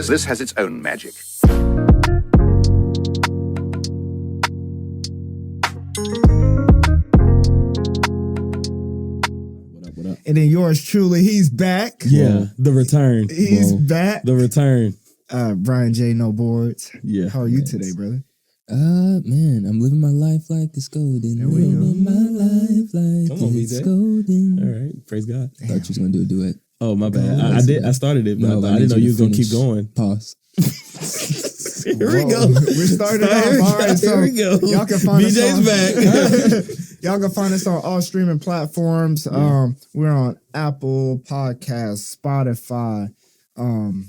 this has its own magic. And then yours truly, he's back. Yeah, the return. He's back. The return. Brian J. No Boards. Yeah. How are you today, brother? Man, I'm living my life like it's golden. There we go. Living my life like Come on, it's BJ. golden. All right. Praise God. I thought you was gonna do a duet. Oh, my bad. I did. I started it, but I didn't know you was gonna keep going. Pause. Here we go. We're starting off. All right, so here we go. y'all can find us BJ's back. Y'all can find us on all streaming platforms. We're on Apple Podcasts, Spotify.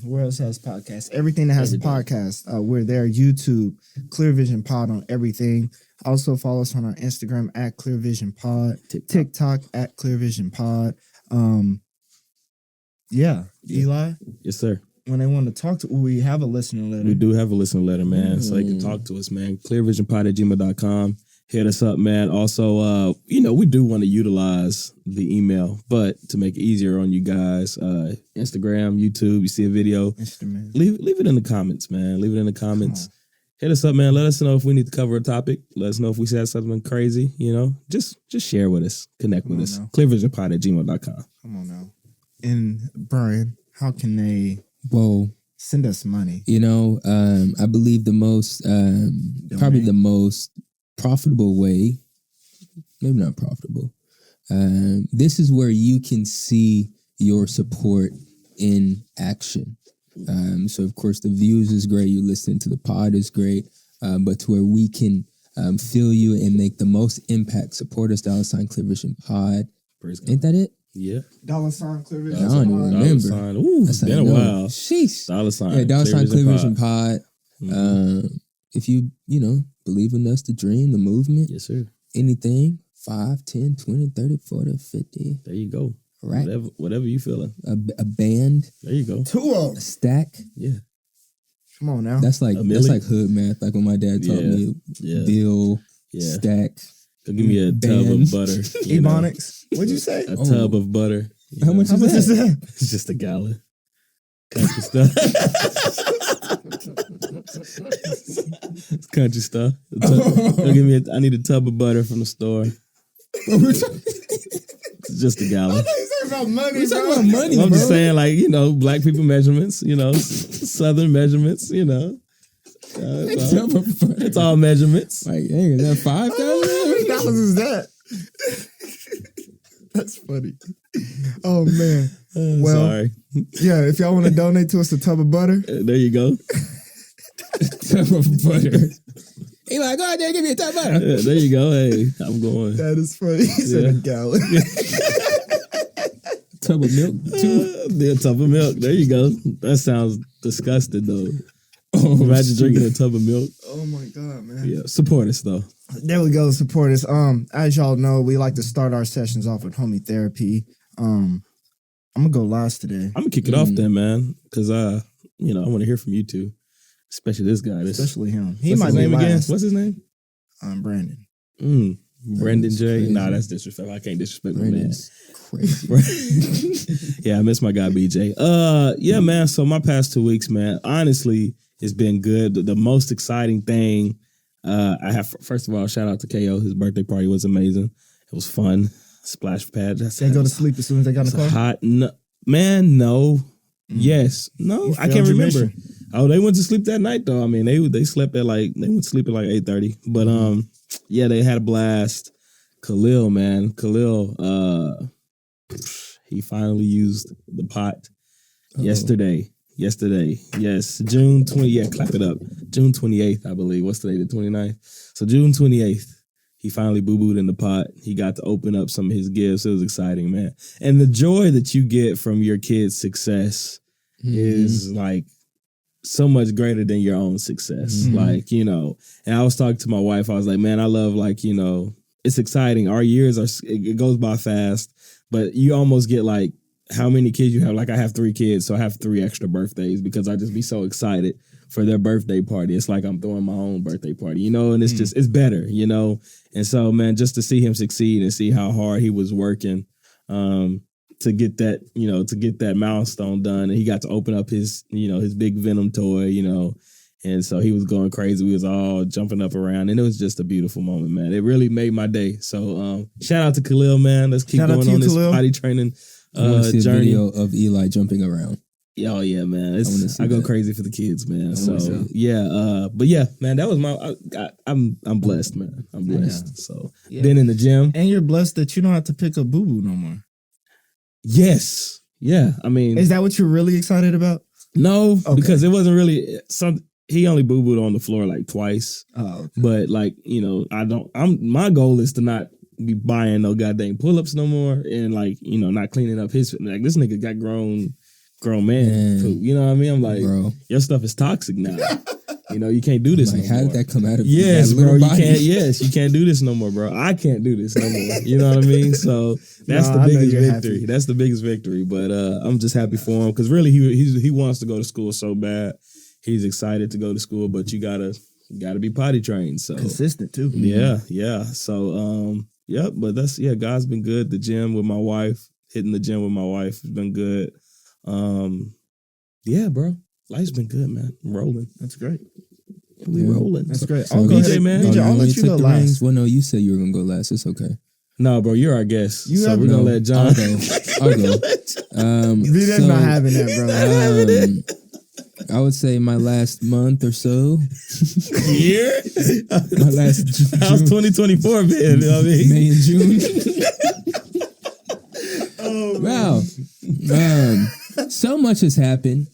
Where else has podcasts? Everything that has a podcast. We're there. YouTube, Clear Vision Pod on everything. Also follow us on our Instagram at Clear Vision Pod, TikTok at Clear Vision Pod. Eli. Yes, sir. When they want to talk to, we have a listener letter. We do have a listener letter, man. So you can talk to us, man. clearvisionpod@gmail.com. Hit us up, man. Also, we do want to utilize the email, but to make it easier on you guys, Instagram, YouTube, you see a video, leave it in the comments, man. Leave it in the comments. Hit us up, man. Let us know if we need to cover a topic. Let us know if we said something crazy, Just share with us. Connect with us. clearvisionpod@gmail.com. Come on now. And Brian, how can they send us money? I believe the most, probably the most profitable way, maybe not profitable. This is where you can see your support in action. So of course the views is great. You listening to the pod is great. But to where we can feel you and make the most impact, support us, $ Clear Vision Pod. Ain't that it? Yeah. $ Clear Vision I don't even remember. Ooh, it's been a while. Sheesh. $. Yeah, $ Clear Vision Pod. If you believe in us, the dream, the movement. Yes, sir. Anything, 5, 10, 20, 30, 40, 50. There you go. Right. Whatever you feeling. A band. There you go. 2 of a stack. Yeah. Come on now. That's like hood math. Like when my dad taught me bill, stack. Go give me a tub of butter. Ebonics. What'd you say? A tub of butter. How much is that? It's just a gallon. Country stuff. It's country stuff. Go give me I need a tub of butter from the store. It's just a gallon. We're talking about money, I'm just bro. saying, black people measurements, Southern measurements, It's all measurements. Like, dang, is that $5,000? How much is that? That's funny. Oh man. Well, Sorry. Yeah, if y'all want to donate to us a tub of butter, There you go. Tub of butter. He like, go out there, give me a tub of butter. Yeah, there you go. Hey, I'm going. that is funny. He said a gallon. Tub of milk too. A tub of milk. There you go. That sounds disgusting though. Imagine drinking a tub of milk. Oh my god, man. Yeah, support us though. There we go. Support us. As y'all know, we like to start our sessions off with homie therapy. I'm gonna go last today. I'm gonna kick it off then, man, because I want to hear from you two, especially this guy. Especially him. What's his name again? What's his name? Brandon. Brendan J. Crazy. Nah, that's disrespectful. I can't disrespect my man. Brandon's crazy. Yeah, I miss my guy BJ. Yeah, man. So my past 2 weeks, man, honestly, it's been good. The most exciting thing I have, first of all, shout out to KO. His birthday party was amazing. It was fun. Splash pad. They go to sleep as soon as they got in the car? Hot. No, man, no. Yes. No, I can't remember. Oh, they went to sleep that night though. I mean, they slept at they went to sleep at 8:30. But yeah, they had a blast. Khalil, man. He finally used the pot yesterday. Yes. June 20th. Yeah, clap it up. June 28th, I believe. What's today? The 29th. So June 28th. He finally boo-booed in the pot. He got to open up some of his gifts. It was exciting, man. And the joy that you get from your kid's success is so much greater than your own success. And I was talking to my wife. I was like, man, I love it's exciting. Our years it goes by fast, but you almost get how many kids you have. I have 3 kids, so I have 3 extra birthdays because I just be so excited for their birthday party. It's like I'm throwing my own birthday party, and it's just, it's better, And so, man, just to see him succeed and see how hard he was working, to get that milestone done, and he got to open up his big Venom toy, and so he was going crazy. We was all jumping up around, and it was just a beautiful moment, man. It really made my day. So shout out to Khalil, man. Let's keep going on this potty training I want to see a journey. video of Eli jumping around. Oh yeah, man. I go crazy for the kids, man. So see. but yeah, man, that was I'm blessed, man. I'm blessed. Yeah. So been in the gym, and you're blessed that you don't have to pick up boo boo no more. Yes, yeah. I mean, is that what you're really excited about? No, because it wasn't really he only boo booed on the floor like twice. Oh, okay. But like my goal is to not be buying no goddamn pull ups no more, and like not cleaning up his like this nigga got grown man poop. You know what I mean? I'm like, bro, your stuff is toxic now. You can't do this. Like, how did that come out of yes, bro? You can't. Yes, you can't do this no more, bro. I can't do this no more. You know what I mean? So that's the biggest victory. Happy. That's the biggest victory. But I'm just happy for him because really he wants to go to school so bad. He's excited to go to school, but you gotta be potty trained. So consistent too. Yeah. So but God's been good. The gym with my wife, hitting the gym with my wife has been good. Bro. Life's been good, man. I'm rolling. That's great. We rolling. That's great. So DJ, man. DJ, I'll let you go last. Well, no, you said you were gonna go last. It's okay. No, bro, you're our guest. So we're gonna let John. I'll go. DJ's not having that, bro. I would say my last month or so. Year? My last June. How's 2024 been? You know what I mean? May and June. Wow. So much has happened.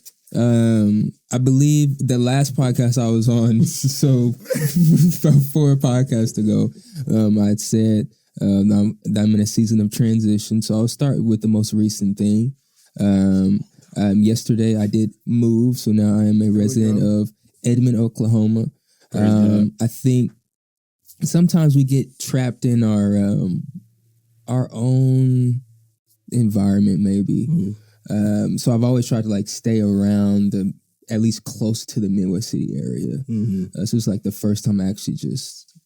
I believe the last podcast I was on, so about 4 podcasts ago, I'd said I'm in a season of transition. So I'll start with the most recent thing. Yesterday I did move, so now I am a resident of Edmond, Oklahoma. I think sometimes we get trapped in our own environment, maybe. Mm-hmm. So I've always tried to like stay around at least close to the Midwest City area. Mm-hmm. So it's like the first time I actually just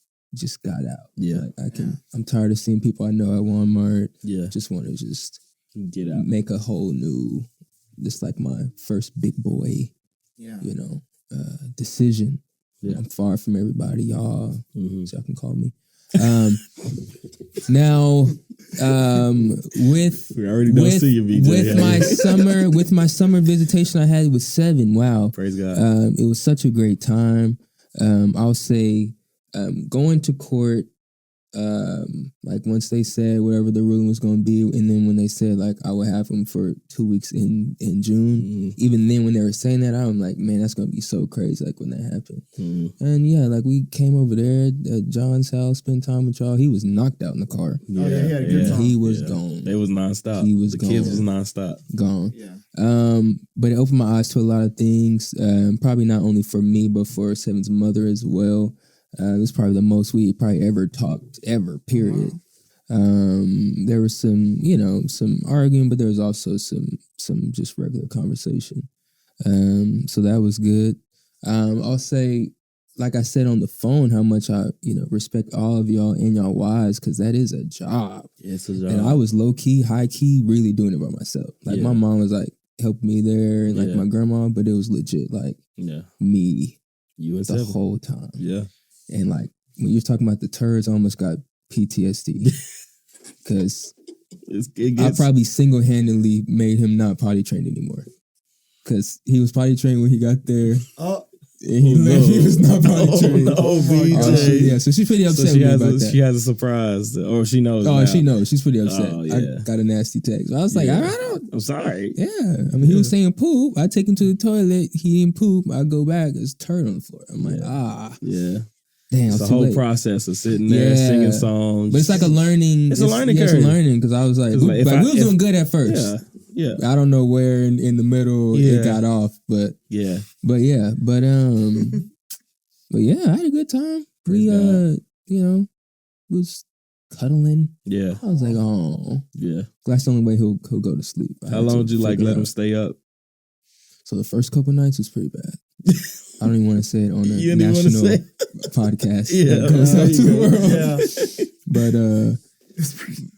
got out. Yeah, like I'm tired of seeing people I know at Walmart. Yeah, just want to just get out, make a whole new. Just like my first big boy, decision. Yeah. I'm far from everybody, y'all. Mm-hmm. So y'all can call me. Now, we already don't see you, BJ. With my summer visitation I had with 7. Wow, praise God! It was such a great time. I'll say, going to court. Like once they said whatever the ruling was going to be, and then when they said like I would have them for 2 weeks in June, even then when they were saying that, I'm like, man, that's going to be so crazy. Like when that happened, and like we came over there at John's house, spent time with y'all. He was knocked out in the car. He had a good time. He was gone. It was nonstop. He was the gone. kids was nonstop. Gone. Yeah. But it opened my eyes to a lot of things. Probably not only for me, but for Seven's mother as well. It was probably the most we probably ever talked ever, period. There was some arguing, but there was also some just regular conversation. So that was good. I'll say, like I said on the phone, how much I, respect all of y'all and y'all wives, because that is a job. Yeah, it's a job. And I was low key, high key, really doing it by myself. Like my mom was like helping me there, and like my grandma, but it was legit like me, you and the whole time. Yeah. And like when you're talking about the turds, I almost got PTSD because I probably single-handedly made him not potty trained anymore because he was potty trained when he got there. Oh, and he was not potty trained. So she's pretty upset with me about that. She has a surprise, or she knows. Oh, she knows. She's pretty upset. I got a nasty text. I was like, I'm sorry. Yeah, I mean, he was saying poop. I take him to the toilet. He didn't poop. I go back. There's turd on the floor. I'm like, yeah. Damn, it's the whole process of sitting there singing songs. But it's like a learning. It's a learning curve. It's a learning because I was like, we were doing good at first. Yeah. I don't know where in the middle it got off, but I had a good time. We was cuddling. Yeah. I was like, oh. Yeah. That's the only way he'll go to sleep. How long did you let him stay up? So the first couple nights was pretty bad. I don't even want to say it on a national podcast that goes out to the world. Yeah. But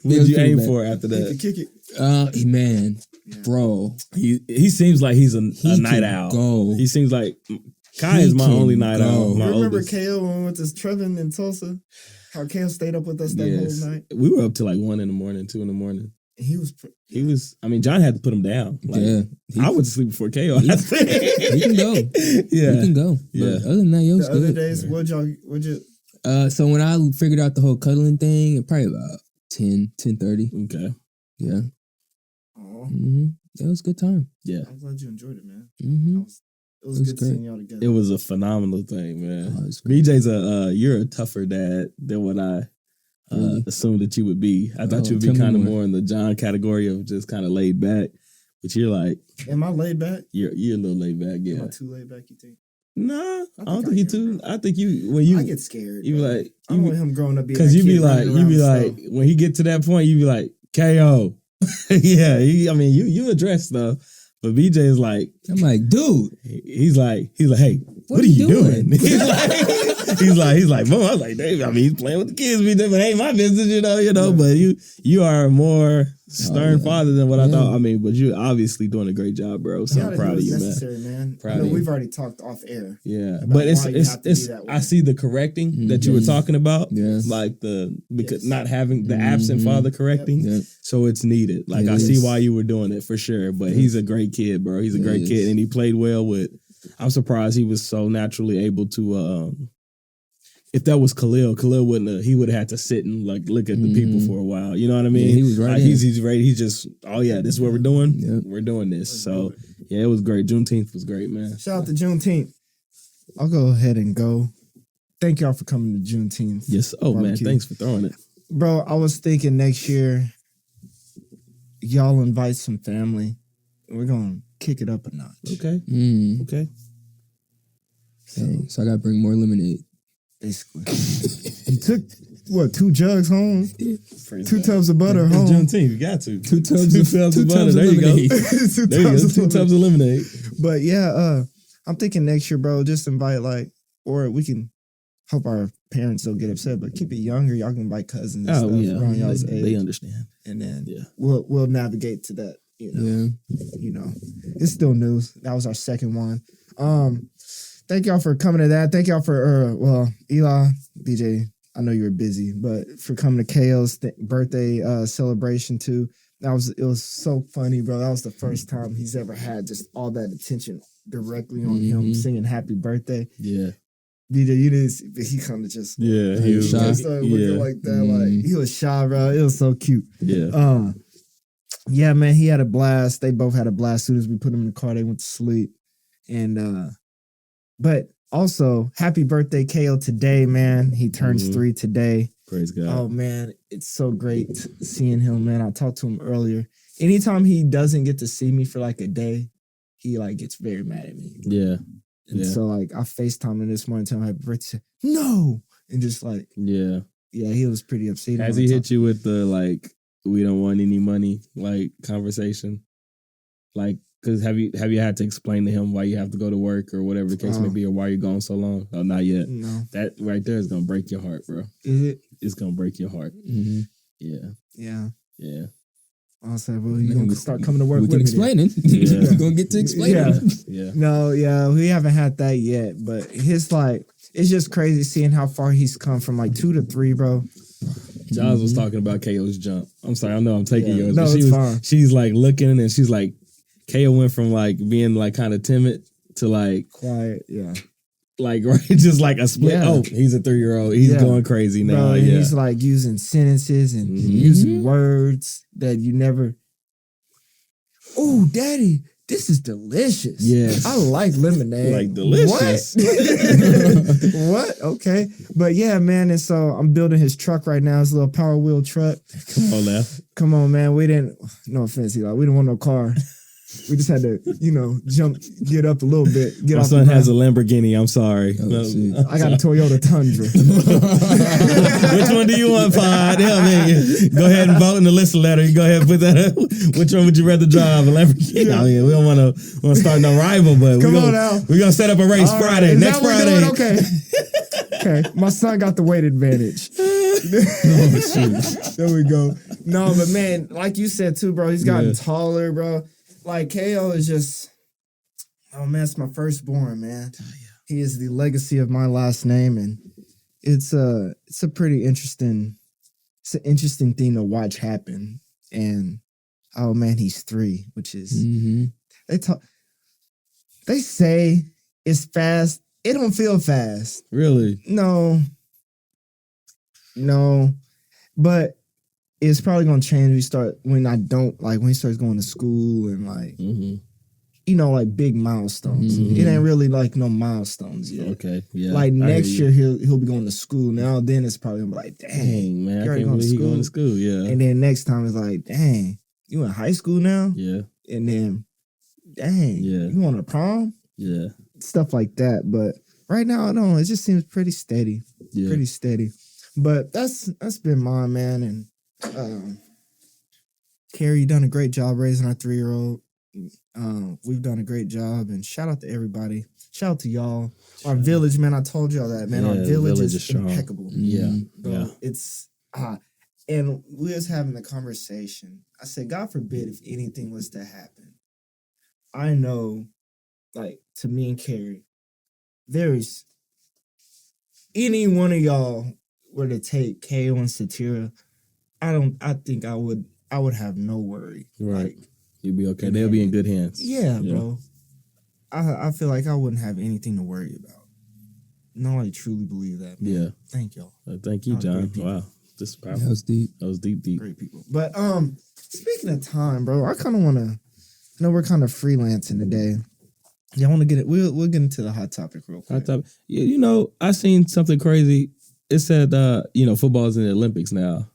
What did you aim for after He that? could kick it. Man, bro, He seems like he's a night can owl. go. He seems like Kai He is my can only night go. owl. My Remember oldest. KO when we went to Trevin in Tulsa? How KO stayed up with us that Yes. whole night. We were up till like 1 in the morning, 2 in. He was. He was. I mean, John had to put him down. Like, yeah, I went to sleep before KO. He can go. Yeah. He can go. Yeah. But other than that, yo, The was other good. days, what'd you? So when I figured out the whole cuddling thing, probably about 10:30. Okay. Yeah. Oh, It was a good time. Yeah. I'm glad you enjoyed it, man. Mm-hmm. It was It was good great. seeing y'all together. It was a phenomenal thing, man. Oh, it was great. BJ's you're a tougher dad than what I Really? assumed that you would be. I thought Oh, you would tell be me kind of more. more in the John category of just kind of laid back, but you're like Am I laid back? you're a little laid back, Am yeah. I too laid back? You think? Nah, I don't think think you I am, too. bro. I think you when you I get scared. you be bro. like I don't want him growing up being because that you be kid like running you around be with like stuff. when he get to that point you be like KO, yeah. I mean you address stuff, but BJ is like I'm like, dude, he's like hey what are you doing? he's like Mom. I was like Dave. I mean he's playing with the kids, BJ, but ain't my business, you know. Yeah. But you are a more stern yeah. father than what I Yeah. thought. I mean, but you're obviously doing a great job, bro. So Yeah, I'm it proud of was you, man. necessary, man. Proud I know of you. we've already talked off air. Yeah, about but why you have to be it's that way. I see the correcting that you were Mhm. talking about, Yes. like because Yes. not having the absent Mhm. father correcting, Yeah. so it's needed. Like It I see is. why you were doing it for sure. But Yeah. he's a great kid, bro. He's a He great is. kid, and he played well with. I'm surprised he was so naturally able to. If that was Khalil wouldn't have, he would have had to sit and like look at the people Mhm. for a while. You know what I mean? Yeah, he was right Like, in. he's ready. He's just this is what we're doing. Yep. We're doing this. So yeah, it was great. Juneteenth was great, man. Shout out to Juneteenth. I'll go ahead and go. Thank y'all for coming to Juneteenth. Yes. Oh man, Barbecue. thanks for throwing it. Bro, I was thinking next year, y'all invite some family. We're going to kick it up a notch. Okay. Mm. Okay. Dang. So I gotta bring more lemonade. Basically. You took, 2 jugs home? 2 tubs of butter It's home. Juneteenth. You got to. 2 tubs of butter. tubs of There you go. lemonade. 2 There you go. tubs of 2 tubs of lemonade. But yeah, I'm thinking next year, bro, just invite or we can hope our parents don't get upset, but keep it younger. Y'all can invite cousins and Oh stuff yeah, around y'all's they age. understand. And then Yeah. we'll navigate to that, Yeah. It's still news. That was our second one. Thank y'all for coming to that. Thank y'all for Eli, BJ, I know you were busy, but for coming to KO's birthday celebration too. It was so funny, bro. That was the first time he's ever had just all that attention directly on him singing happy birthday. Yeah. BJ, you didn't see, but he kind of just Yeah. He was shy. started looking like that. Like he was shy, bro. It was so cute. Yeah. Yeah, man, he had a blast. They both had a blast. As soon as we put them in the car, they went to sleep. And but also, happy birthday, KO, today, man. He turns 3 today. Praise God. Oh man, it's so great seeing him, man. I talked to him earlier. Anytime he doesn't get to see me for like a day, he like gets very mad at me. Yeah. And Yeah. so like I FaceTime him this morning, tell him happy birthday. He said, no, and just like Yeah. he was pretty upset. Has he hit you with the like we don't want any money like conversation? Like, cause have you had to explain to him why you have to go to work or whatever the case may be, or why you're gone so long? Oh, not yet. No, That right there is gonna break your heart, bro. is it? It's gonna break your heart. Mm-hmm. Yeah. Yeah. Yeah. I said, well, you gonna start coming to work We with can me explain it. Yeah. We're gonna get to explain Yeah. it. Yeah. No, yeah, we haven't had that yet, but his like, it's just crazy seeing how far he's come from like 2 to 3, bro. Giles was talking about KO's jump. I'm sorry, I know I'm taking yours. No, but it's fine. She's like looking and she's like, KO went from like being like kind of timid to like Quiet, yeah. right, just like a split. Yeah. Oh, he's a 3-year-old. He's Yeah. going crazy now. Bro, and Yeah. he's like using sentences and Mhm. using words that you never. Oh, daddy, this is delicious. Yes. I like lemonade. Like delicious. What? What? Okay. But yeah, man. And so I'm building his truck right now, his little Power Wheel truck. Come on now. Come on, man. We didn't, no offense, Eli. We didn't want no car. We just had to, get up a little bit. Get My off son the has a ground. Lamborghini. I'm sorry. Oh, shit. I got a Toyota Tundra. Which one do you want, Pod? Yeah, man. Go ahead and vote in the listen letter. You go ahead and put that up. Which one would you rather drive? A Lamborghini? I mean, we don't want to start no rival, but Come on now. we're going to set up a race All right, Friday. is Next that what we're Friday. doing? Okay. Okay. My son got the weight advantage. Oh, shoot. There we go. No, but man, like you said too, bro, he's gotten taller, bro. Like KO is just, oh man, it's my firstborn, man. He is the legacy of my last name, and it's a pretty interesting. It's an interesting thing to watch happen. And oh man, he's 3, which is they say it's fast. It don't feel fast. Really? No. But it's probably gonna change when he starts going to school and like like big milestones. It ain't really like no milestones yet. Okay. Yeah. Like next year he'll be going to school. Now then it's probably gonna be like, dang man, I can't believe he's going to school. Yeah. And then next time it's like, dang, you in high school now? Yeah. And then dang, you going to prom? Yeah. Stuff like that. But right now, no, it just seems pretty steady. Yeah. Pretty steady. But that's been mine, man. And Carrie, you done a great job raising our 3-year-old. We've done a great job, and shout out to everybody. Shout out to y'all. Our village, man. I told y'all that, man. Our village is impeccable. Yeah, bro. It's and we was having a conversation. I said, God forbid if anything was to happen. I know, like, to me and Carrie, there's any one of y'all were to take KO and Satira, I think I would have no worry. Right. Like, you'd be okay. They'll be in good hands. Yeah, bro. I feel like I wouldn't have anything to worry about. No, I truly believe that, man. Yeah. Thank y'all. Thank you, John. Wow. This is powerful. That was deep. That was deep. Great people. But speaking of time, bro, I kind of want to, I know we're kind of freelancing today. Yeah, I want to get it. We'll get into the hot topic real quick. Hot topic. Yeah, I seen something crazy. It said, football's in the Olympics now.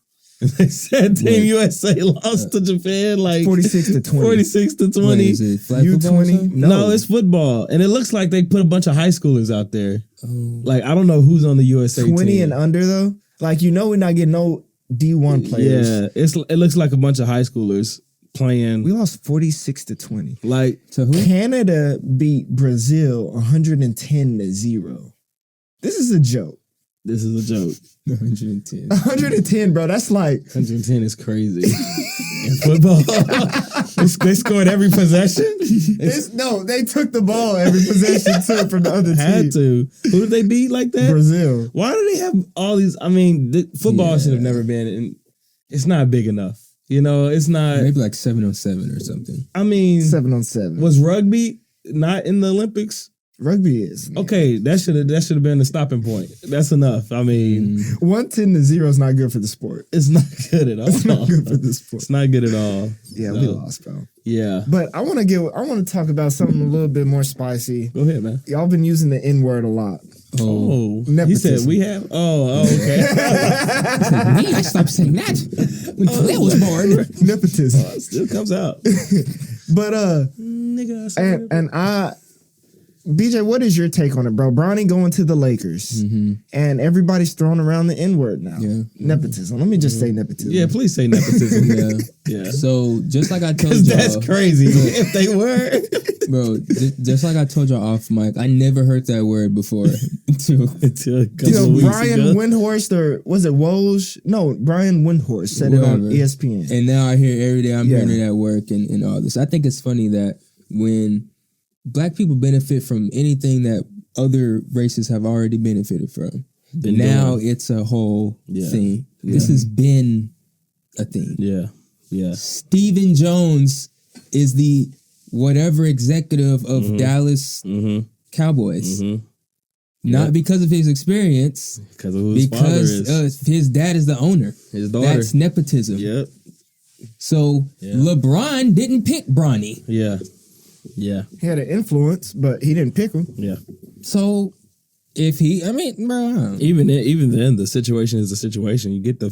They said Team USA lost to Japan like 46-20. 46-20. Wait, is it flag U20? No, it's football. And it looks like they put a bunch of high schoolers out there. Oh. Like, I don't know who's on the USA 20 team. and under, though? Like, we're not getting no D1 players. Yeah, it looks like a bunch of high schoolers playing. We lost 46-20. Like, to who? Canada beat Brazil 110-0. This is a joke. This is a joke. 110. 110, bro. That's like 110 is crazy. In football, they scored every possession. They took the ball every possession too from the other team. Had to. Who did they beat like that? Brazil. Why do they have all these? I mean, football should have never been. And it's not big enough. It's not. Maybe like 7-on-7 or something. I mean, 7-on-7. Was rugby not in the Olympics? Rugby is. Okay, that should have been the stopping point. That's enough. I mean, 110-0 is not good for the sport. It's not good at all. It's not good for the sport. It's not good at all. Yeah, we lost, bro. Yeah. But I want to talk about something a little bit more spicy. Go ahead, man. Y'all been using the N-word a lot. Oh, Nepotism. You said we have? Oh, okay. Me, I stopped saying that when Claire was born. Nepotism. It still comes out. But nigga, and BJ, what is your take on it, bro? Bronny going to the Lakers, and everybody's throwing around the N-word now. Yeah. Nepotism. Let me just say nepotism. Yeah, please say nepotism. Yeah. So just like I told y'all, that's crazy. If they were, bro, just like I told y'all off mic, I never heard that word before until a couple of weeks Brian ago. Windhorst, or was it Woj? No, Brian Windhorst said it on ESPN. And now I hear every day I'm hearing it at work and all this. I think it's funny that when Black people benefit from anything that other races have already benefited from. Now it's a whole thing. Yeah. This has been a thing. Yeah. Stephen Jones is the whatever executive of Dallas Cowboys. Not because of his experience. Because of who his father is. His dad is the owner. His daughter. That's nepotism. Yep. So LeBron didn't pick Bronny. Yeah. He had an influence, but he didn't pick him. Yeah. So if bro, even then, the situation is the situation. You get the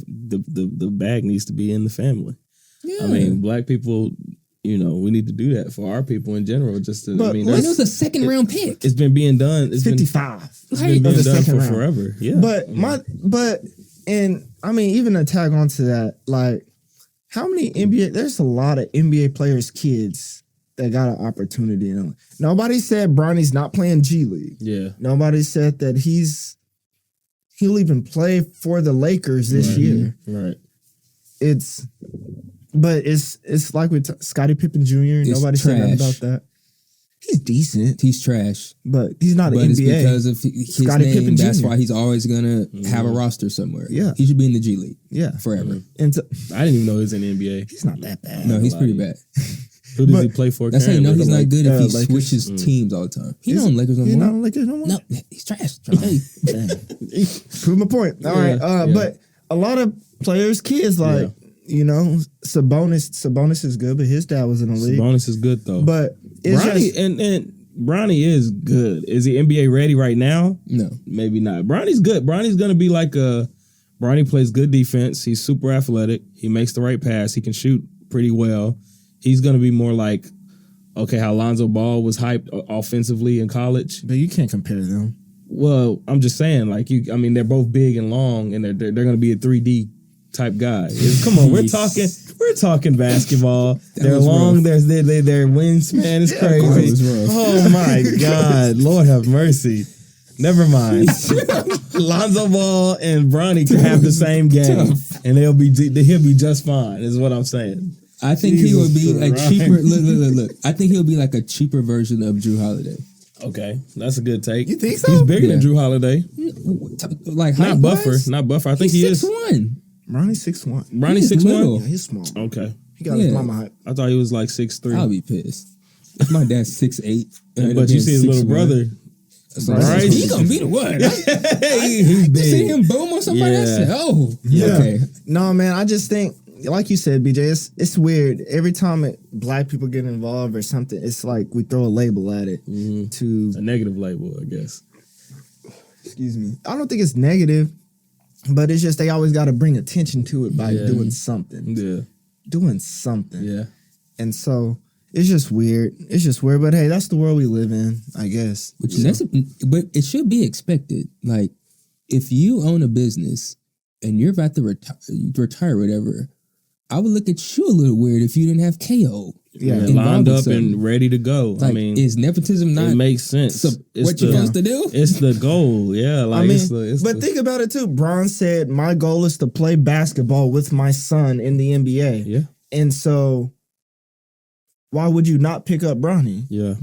bag needs to be in the family. Yeah. I mean, Black people, we need to do that for our people in general. Just to, it was a second round pick. It's been being done. It's 55. It's been being done for forever. Yeah. Even to tag on to that, like, how many NBA? There's a lot of NBA players' kids that got an opportunity. Nobody said Bronny's not playing G League. Yeah. Nobody said that he's he'll even play for the Lakers this year. Right. It's like with Scottie Pippen Jr. Nobody said nothing about that. He's decent. He's trash. But he's not an NBA. But it's because of his Scottie name. Pippen That's Jr. why he's always going to have a roster somewhere. Yeah. He should be in the G League. Yeah. Forever. And so, I didn't even know he was in the NBA. he's not that bad. No, he's pretty bad. Who does he play for? That's how you know he's not good if he Lakers. switches teams all the time. He's not on Lakers no He's more. not on Lakers no more? No, he's trash. Hey, prove my point. All right. But a lot of players, kids, like, Sabonis is good, but his dad was in the league. Sabonis is good, though. But it's Bronny, just... and Bronny is good. Is he NBA ready right now? No. Maybe not. Bronny's good. Bronny's going to be like Bronny plays good defense. He's super athletic. He makes the right pass. He can shoot pretty well. He's going to be more like, how Lonzo Ball was hyped offensively in college. But you can't compare them. Well, I'm just saying, they're both big and long, and they're going to be a 3D type guy. Come on, we're talking basketball. They're long. Their wingspan is crazy. Oh my God, Lord have mercy. Never mind. Lonzo Ball and Bronny can have the same game, and he'll be just fine. Is what I'm saying. I think he would be a cheaper. Look. I think he'll be like a cheaper version of Drew Holiday. Okay, that's a good take. You think so? He's bigger than Drew Holiday. Like not Buffer. I think he is 6'1". Ronnie's 6'1". Ronnie's 6'1". Yeah, he's small. Okay, he got his mama height. I thought he was like 6'3". I'll be pissed. If my dad's 6'8", but you see his little brother. Right. He gonna be the one. He's big. See him boom or something. Yeah. Okay. No, man. I just think, like you said, BJ, it's weird. Every time black people get involved or something, it's like we throw a label at it to a negative label, I guess. Excuse me. I don't think it's negative, but it's just they always got to bring attention to it by doing something. Yeah. Doing something. Yeah. And so it's just weird. But hey, that's the world we live in, I guess. But it should be expected. Like, if you own a business and you're about to retire or whatever, I would look at you a little weird if you didn't have KO. Yeah, lined up and ready to go. Like, is nepotism not? It makes sense. What you're supposed to do? It's the goal. Yeah, but think about it too. Bron said, "My goal is to play basketball with my son in the NBA." Yeah, and so why would you not pick up Bronny? Yeah.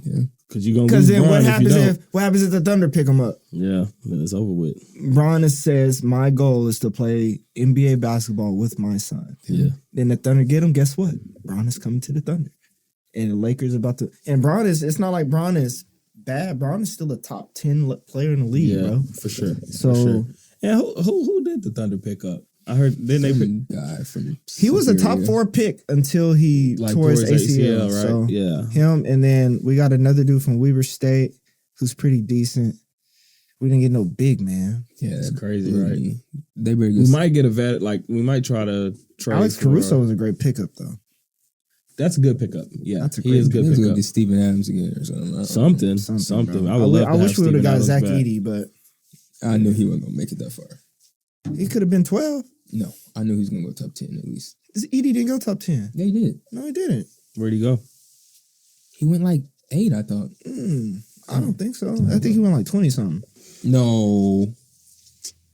Because you're gonna lose then Bron what happens if the Thunder pick him up? Yeah, then it's over with. Bron says, "My goal is to play NBA basketball with my son." Yeah. Then the Thunder get him. Guess what? Bron is coming to the Thunder, and the Lakers about to. And Bron is. It's not like Bron is bad. Bron is still a top 10 player in the league, bro. For sure. So, and who did the Thunder pick up? I heard then they guy from. He was a top 4 pick until he tore his ACL, right? So him, and then we got another dude from Weber State who's pretty decent. We didn't get no big man. Yeah, that's crazy, right? We might get a vet. Like we might try to trade. Alex Caruso was a great pickup, though. That's a good pickup. Yeah, that's a he is good pickup. pickup. Get Steven Adams again or something. Something. I wish we would have got Zach Edey, but I knew he wasn't gonna make it that far. He could have been 12. No, I knew he was gonna go top 10 at least. Edey didn't go top 10. Yeah, he did. No, he didn't. Where'd he go? He went like 8, I thought. I don't think so. I think he went like 20 something. No,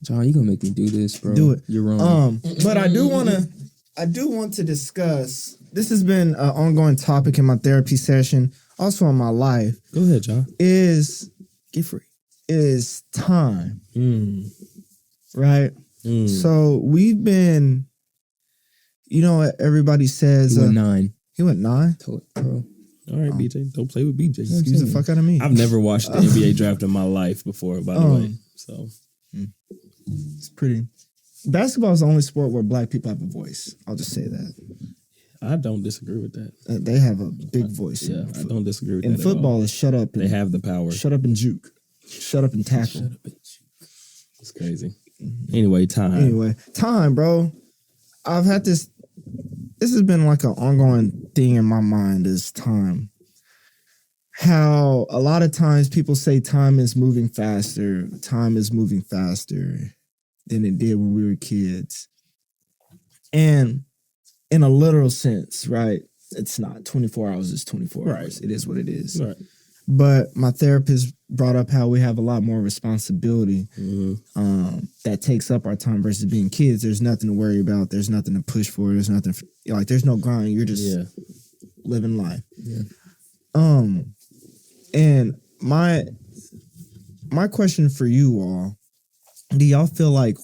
John, you gonna make me do this, bro? Do it. You're wrong. But I do want to discuss. This has been an ongoing topic in my therapy session, also in my life. Go ahead, John. Get free. Is time. Right. So we've been, everybody says he went 9. He went 9, bro. All right, BJ, don't play with BJ. Excuse the fuck out of me. I've never watched the NBA draft in my life before, by the way. So it's pretty. Basketball is the only sport where black people have a voice. I'll just say that. I don't disagree with that. They have a big voice. Yeah, I don't disagree with that. In football, it's shut up. They have the power. Shut up and juke. Shut up and tackle. Shut up and juke. It's crazy. Anyway, time, bro. I've had this. This has been like an ongoing thing in my mind. Is time. How a lot of times people say time is moving faster. Time is moving faster than it did when we were kids. And in a literal sense, right? It's not 24 hours. It's 24 hours. It is what it is. Right. But my therapist brought up how we have a lot more responsibility that takes up our time versus being kids. There's nothing to worry about. There's nothing to push for. There's nothing like there's no grind. You're just living life. Yeah. And my question for you all: do y'all feel like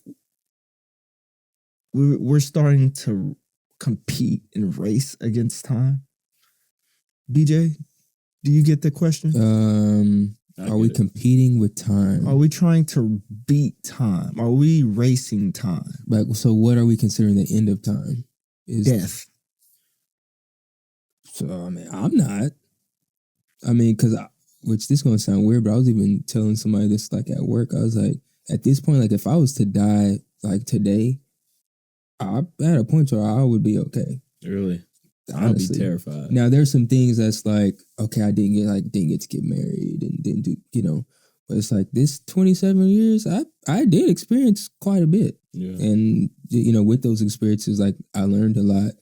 we're starting to compete and race against time? BJ, do you get the question? Are we competing with time? Are we trying to beat time? Are we racing time? Like, so what are we considering the end of time? Is Death. So, I mean, I'm not. I mean, which this is going to sound weird, but I was even telling somebody this, like, at work. I was like, at this point, like, if I was to die, like, today, I at a point where I would be okay. Really? Honestly. I'd be terrified. Now, there's some things that's like, okay, I didn't get to get married and didn't do, but it's like this 27 years, I did experience quite a bit. Yeah. And, with those experiences, like, I learned a lot.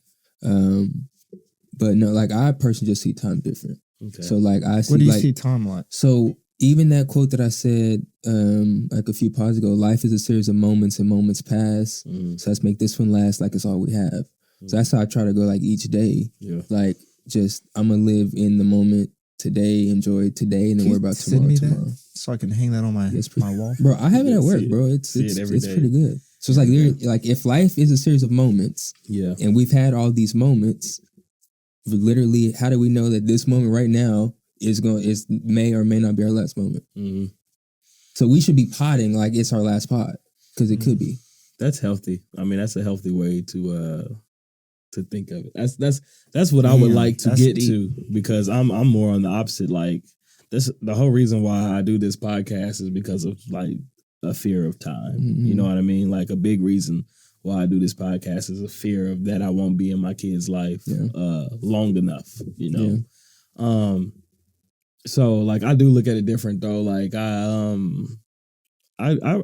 But no, like, I personally just see time different. Okay. So, like, I see, what do you see time like? So, even that quote that I said, like a few pods ago, life is a series of moments and moments pass. So let's make this one last like it's all we have. So that's how I try to go, like, each day. Yeah. Like, just, I'm going to live in the moment today, enjoy today, and then worry about tomorrow. So I can hang that on my wall? Bro, I have it at work, bro. It's pretty good. So it's like, like, if life is a series of moments, and we've had all these moments, literally, how do we know that this moment right now is may or may not be our last moment? Mm-hmm. So we should be potting like it's our last pod, because it could be. That's healthy. I mean, that's a healthy way to think of it. That's what I would like to get to, because I'm more on the opposite. Like, this, the whole reason why I do this podcast is because of, like, a fear of time. Mm-hmm. You know what I mean? Like, a big reason why I do this podcast is a fear of that I won't be in my kid's life long enough. So, like, I do look at it different though. Like, I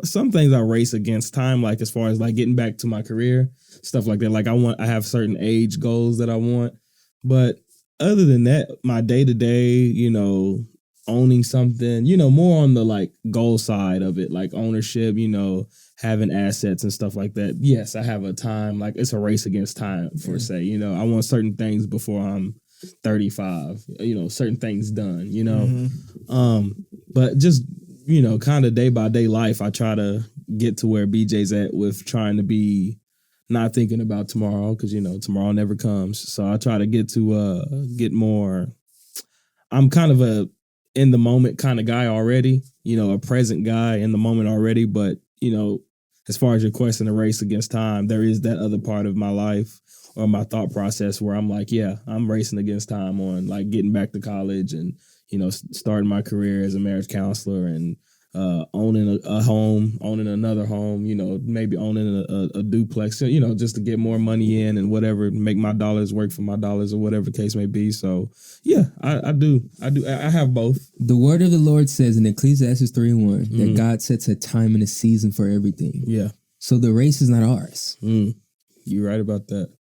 some things I race against time, like, as far as, like, getting back to my career, stuff like that. Like, I have certain age goals that I want, but other than that, my day to day, owning something, more on the, like, goal side of it, like ownership, having assets and stuff like that. Yes, I have a time, like, it's a race against time for say, I want certain things before I'm 35, certain things done, but just, kind of day by day life, I try to get to where BJ's at with trying to be not thinking about tomorrow, because, tomorrow never comes. So I try to get more. I'm kind of a in the moment kind of guy already, a present guy in the moment already. But, as far as your question, a race against time, there is that other part of my life or my thought process where I'm like, yeah, I'm racing against time on, like, getting back to college and, starting my career as a marriage counselor and owning a home, owning another home, maybe owning a duplex, just to get more money in and whatever, make my dollars work for my dollars or whatever the case may be. So, yeah, I do. I have both. The word of the Lord says in Ecclesiastes 3:1 that God sets a time and a season for everything. Yeah. So the race is not ours. You're right about that.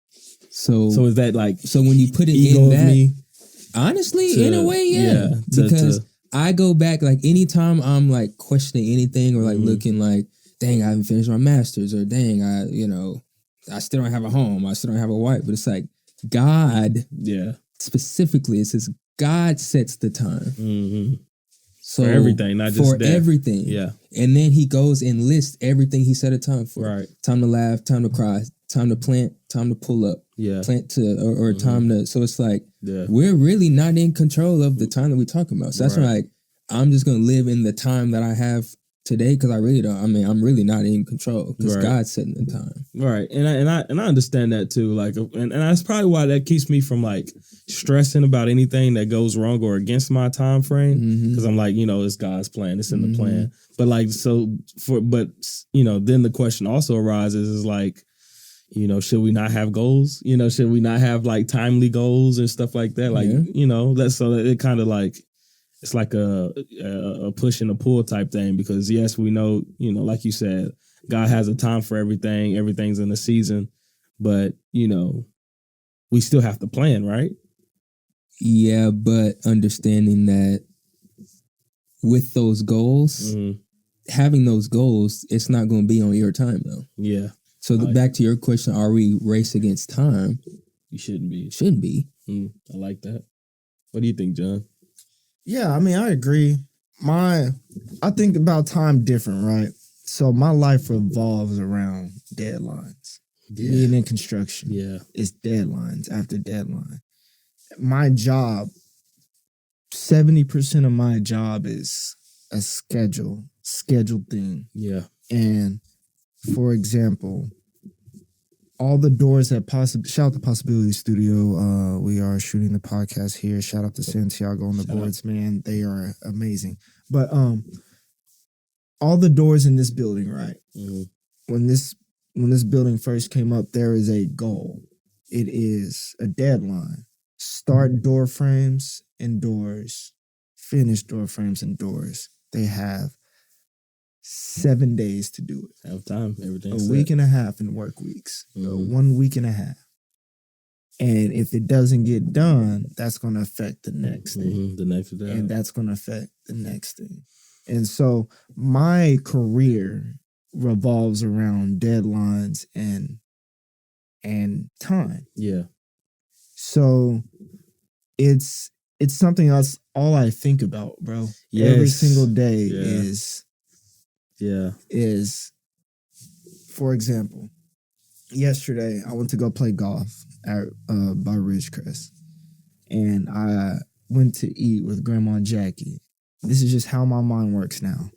So is that, like, so when you put it ego in that, of me? Honestly, in a way, yeah. Because I go back, like, anytime I'm, like, questioning anything or, like, looking like, dang, I haven't finished my master's, or dang, I still don't have a home, I still don't have a wife. But it's like, God, specifically, it says God sets the time. Mm-hmm. So for everything, not just for death. everything. Yeah. And then he goes and lists everything he set a time for. Right. Time to laugh, time to cry, time to plant, time to pull up. Yeah. Plant to, or time to, so it's like, we're really not in control of the time that we're talking about. So that's why, like, I'm just going to live in the time that I have today, because I really don't, I'm really not in control, because God's setting the time. Right. And I understand that too. Like, and that's probably why that keeps me from, like, stressing about anything that goes wrong or against my time frame. Because I'm like, it's God's plan. It's in the plan. But, like, then the question also arises is, like, should we not have goals? Should we not have, like, timely goals and stuff like that? Like, that's so that it kind of, like, it's like a push and a pull type thing, because yes, we know, like you said, God has a time for everything. Everything's in the season, but, we still have to plan, right? Yeah, but understanding that with those goals, having those goals, it's not going to be on your time though. Yeah. So back to your question, are we race against time? You shouldn't be. Shouldn't be. I like that. What do you think, John? Yeah, I mean, I agree. I think about time different, right? So my life revolves around deadlines. Being in construction. Yeah. It's deadlines after deadline. My job, 70% of my job is a scheduled thing. Yeah. And for example, all the doors that shout out to Possibility Studio. We are shooting the podcast here. Shout out to Santiago on the boards, man. They are amazing. But all the doors in this building, right? When this building first came up, there is a goal. It is a deadline. Start door frames and doors. Finish door frames and doors. They have 7 days to do it. Have time. Everything's a week and a half in work weeks. 1 week and a half. And if it doesn't get done, that's going to affect the next thing. The next day. And that's going to affect the next thing. And so my career revolves around deadlines and time. Yeah. So it's something else all I think about, bro. Yes. Every single day is, for example, yesterday I went to go play golf at by Ridgecrest, and I went to eat with Grandma Jackie. This is just how my mind works now.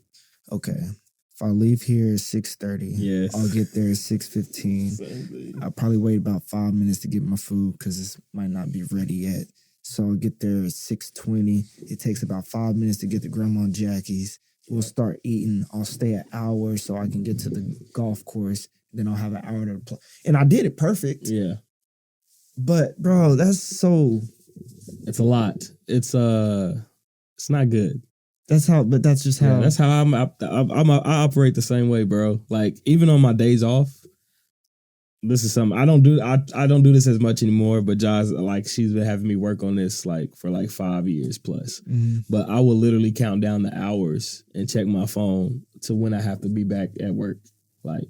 Okay, if I leave here at 6:30, I'll get there at 6:15. I'll probably wait about 5 minutes to get my food because it might not be ready yet. So I'll get there at 6:20. It takes about 5 minutes to get to Grandma Jackie's. We'll start eating. I'll stay an hour so I can get to the golf course. Then I'll have an hour to play. And I did it perfect. Yeah. But bro, it's a lot. It's not good. That's how I operate the same way, bro. Like even on my days off, this is something I don't do. I don't do this as much anymore, but Josh, like, she's been having me work on this like for like 5 years plus. But I will literally count down the hours and check my phone to when I have to be back at work, like,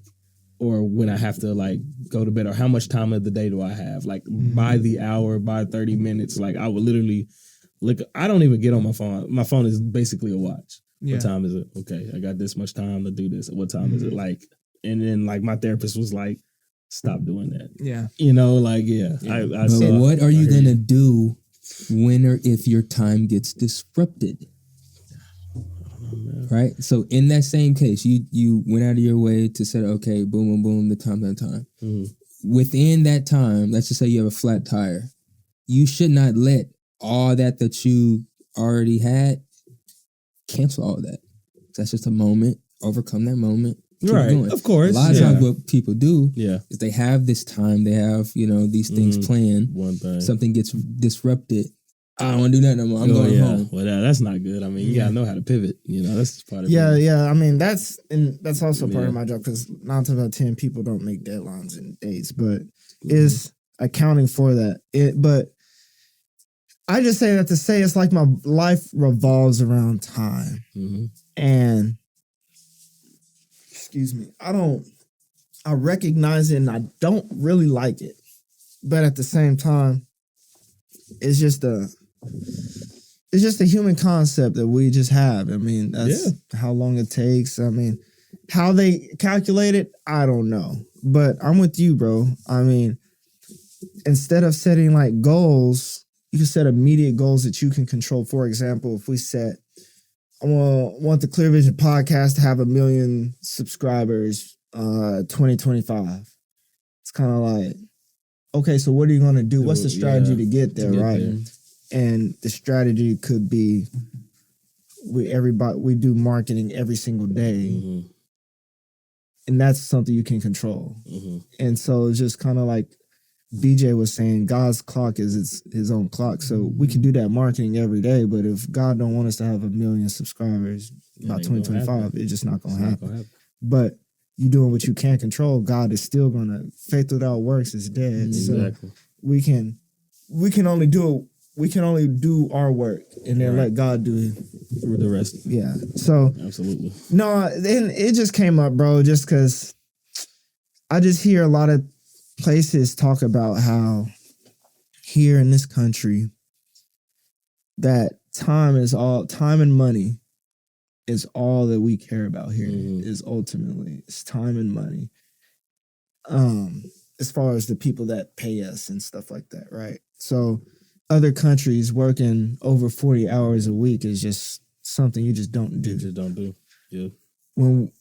or when I have to like go to bed, or how much time of the day do I have? Like by the hour, by 30 minutes, like I would literally look. I don't even get on my phone. My phone is basically a watch. Yeah. What time is it? Okay, I got this much time to do this. What time is it? Like, and then like my therapist was like, stop doing that. Yeah. You know, like, But what are you going to do when or if your time gets disrupted? Right? So in that same case, you went out of your way to say, okay, boom, boom, boom, the time. Within that time, let's just say you have a flat tire. You should not let all that you already had cancel all that. That's just a moment. Overcome that moment. Right, going. Of course. A lot of times what people do is they have this time, they have, these things planned. One thing. Something gets disrupted. I don't want to do that no more. I'm going home. Well, that's not good. I mean, you got to know how to pivot. That's part of it. Yeah. I mean, that's also part of my job, because 9 times out of 10 people don't make deadlines and dates, but it's accounting for that. But I just say that to say it's like my life revolves around time. And excuse me, I recognize it and I don't really like it. But at the same time, it's just a human concept that we just have. I mean, that's how long it takes. I mean, how they calculate it, I don't know. But I'm with you, bro. I mean, instead of setting like goals, you can set immediate goals that you can control. For example, if we set, I want the Clear Vision podcast to have 1 million subscribers 2025. It's kind of like, okay, so what are you going to do? What's the strategy to get there, right? And the strategy could be we do marketing every single day. And that's something you can control. And so it's just kind of like BJ was saying, God's clock is his own clock. So we can do that marketing every day, but if God don't want us to have 1 million subscribers by 2025, it's just not going to happen. But you doing what you can't control, God is still going to, faith without works is dead. Exactly. So we can only do we can only do our work and then let God do the rest. Yeah. So absolutely. No, then it just came up, bro, just because I just hear a lot of places talk about how here in this country that time and money is all that we care about here. Is ultimately it's time and money. As far as the people that pay us and stuff like that, right? So other countries working over 40 hours a week is just something you just don't do. Yeah. When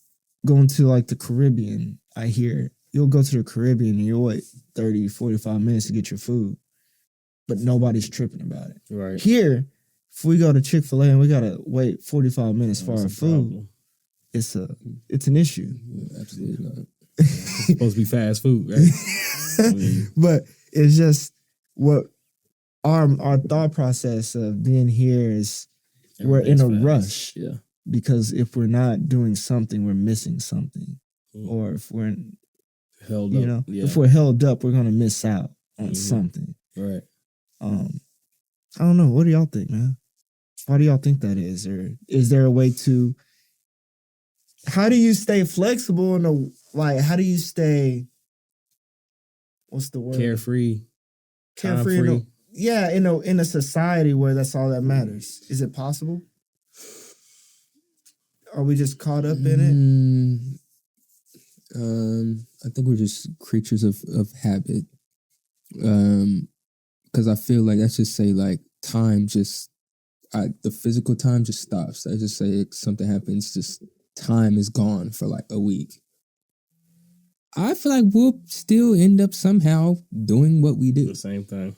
going to like the Caribbean, I hear you'll go to the Caribbean and you'll wait 30, 45 minutes to get your food, but nobody's tripping about it. Right. Here, if we go to Chick-fil-A and we got to wait 45 minutes for our food, problem. it's an issue. Yeah, absolutely not. It's supposed to be fast food, right? But it's just what our thought process of being here is we're in a rush. Yeah. Because if we're not doing something, we're missing something. Or if we're held up, if we're held up, we're gonna miss out on something. Right. I don't know. What do y'all think, man? Why do y'all think that is? Or is there a way to? How do you stay flexible how do you stay? What's the word? Carefree. Carefree. In a society where that's all that matters. Is it possible? Are we just caught up in it? I think we're just creatures of habit. Because I feel like let's just say like time the physical time just stops. I just say something happens, just time is gone for like a week. I feel like we'll still end up somehow doing what we do. The same thing.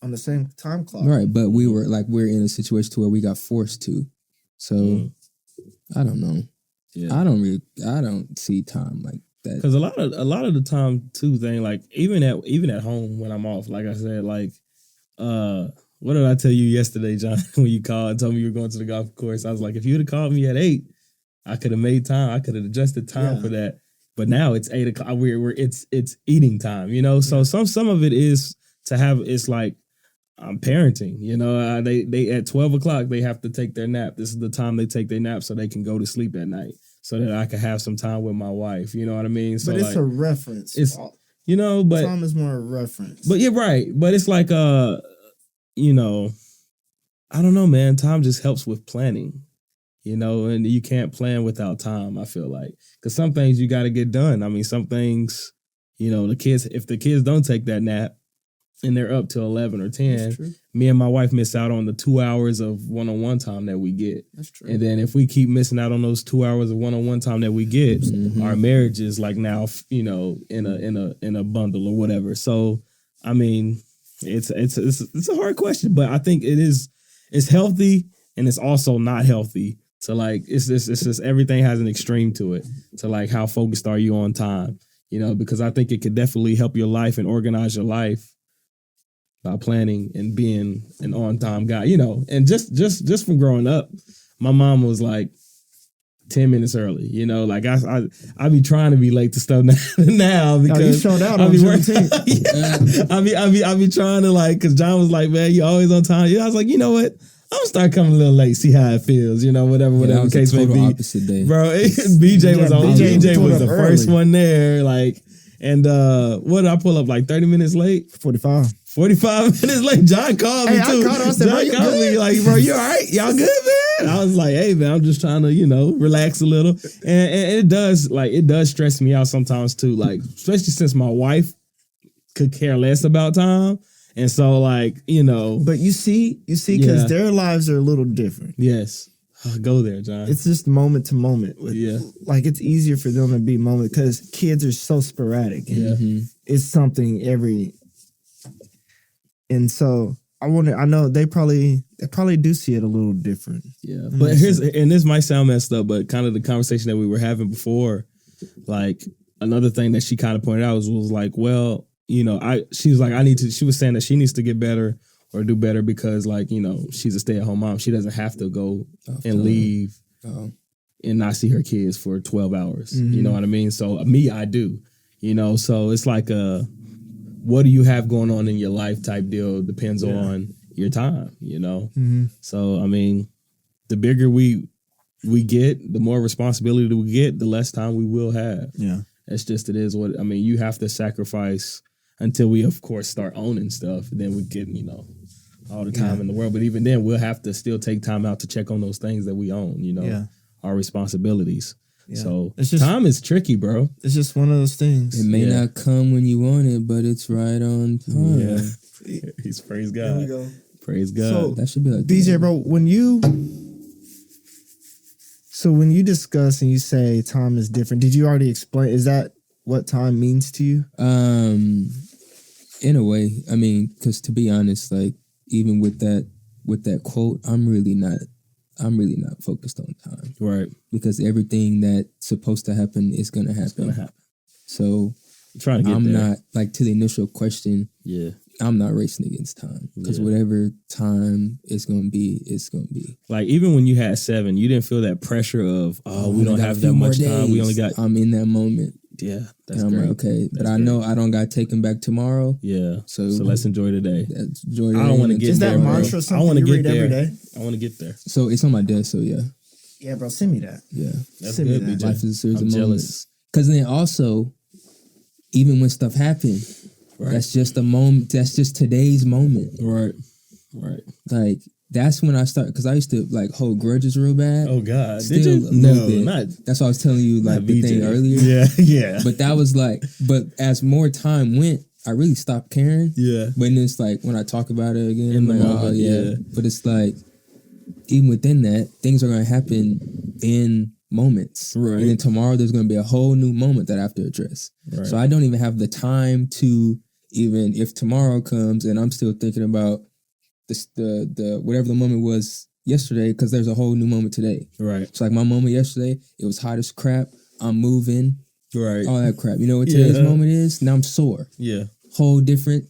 On the same time clock. Right, but we're in a situation to where we got forced to. So I don't know. Yeah. I don't see time like that. Because a lot of the time too, like even at home when I'm off, like I said, like what did I tell you yesterday, John, when you called and told me you were going to the golf course? I was like, if you would have called me at 8, I could have made time. I could have adjusted time for that. But now it's 8 o'clock. It's eating time, you know. So some of it is to have. It's like I'm parenting, you know. They at 12 o'clock they have to take their nap. This is the time they take their nap so they can go to sleep at night, so that I can have some time with my wife. You know what I mean? So but it's a reference. It's but time is more a reference. But you're right. But it's like I don't know, man. Time just helps with planning. You know, and you can't plan without time, I feel like. Because some things you got to get done. I mean, some things, if the kids don't take that nap and they're up till 11 or 10, me and my wife miss out on the 2 hours of one-on-one time that we get. That's true. And then if we keep missing out on those 2 hours of one-on-one time that we get, our marriage is like now, in a bundle or whatever. So, I mean, it's a hard question, but I think it's healthy and it's also not healthy. So like it's just everything has an extreme to it. To like how focused are you on time? Because I think it could definitely help your life and organize your life by planning and being an on time guy. And just from growing up, my mom was like 10 minutes early. Like I be trying to be late to stuff now because you showed out on Juneteenth. I be trying to because John was like, man, you always on time. I was like, you know what? I'm gonna start coming a little late, see how it feels, whatever the case may be. Opposite day. Bro, BJ was the first one there, and what did I pull up, 30 minutes late? 45 minutes late. John called me too. John called me bro, you all right? Y'all good, man? I was like, hey, man, I'm just trying to, relax a little. And it does stress me out sometimes too, especially since my wife could care less about time. And so, But you see, because their lives are a little different. Yes. Go there, John. It's just moment to moment. It's easier for them to be moment because kids are so sporadic. And it's something every. And so, I know they probably do see it a little different. Yeah. But this might sound messed up, but kind of the conversation that we were having before, another thing that she kind of pointed out was well, she was like, she was saying that she needs to get better or do better because she's a stay-at-home mom. She doesn't have to go and leave and not see her kids for 12 hours. You know what I mean? So me, I do, so it's like what do you have going on in your life type deal depends on, your time, you know? Mm-hmm. So, I mean, the bigger we get, the more responsibility we get, the less time we will have. Yeah. It's just, it is what, I mean, you have to sacrifice until we, of course, start owning stuff. Then we get, you know, all the time in the world. But even then, we'll have to still take time out to check on those things that we own, you know, our responsibilities. Yeah. So it's just, time is tricky, bro. It's just one of those things. It may not come when you want it, but it's right on time. Yeah. He's praise God. There we go. Praise God. So that should be like BJ, bro, when you discuss and you say time is different, did you already explain? Is that what time means to you? In a way, I mean, because to be honest, like even with that quote, I'm really not focused on time, right? Because everything that's supposed to happen is gonna happen. It's gonna happen. So I'm not like to the initial question. Yeah. I'm not racing against time because whatever time it's gonna be, it's gonna be. Like even when you had 7, you didn't feel that pressure of we don't have that much time. We only got. I'm in that moment. Yeah, that's and I'm great. like, okay, but I know I don't got taken back tomorrow. Yeah, so let's enjoy today. Enjoy today. I don't want to get is there. Is that mantra something you read every day? I want to get there. So it's on my desk. So yeah. Yeah, bro, send me that. Yeah, that's good. BJ. Life is a series of moments. Because then also, even when stuff happens. Right. That's just a moment. That's just today's moment. Right. Like that's when I start because I used to like hold grudges real bad. Oh God, still did you? A little bit. That's what I was telling you like the thing earlier. Yeah. But that was like, but as more time went, I really stopped caring. Yeah. When it's like when I talk about it again, in the like, moment, yeah. But it's like even within that, things are going to happen in moments. Right. And then tomorrow there's going to be a whole new moment that I have to address. Right. So I don't even have the time to. Even if tomorrow comes and I'm still thinking about the whatever the moment was yesterday, because there's a whole new moment today. Right. It's like my moment yesterday, it was hot as crap. I'm moving. Right. All that crap. You know what today's moment is? Now I'm sore. Yeah. Whole different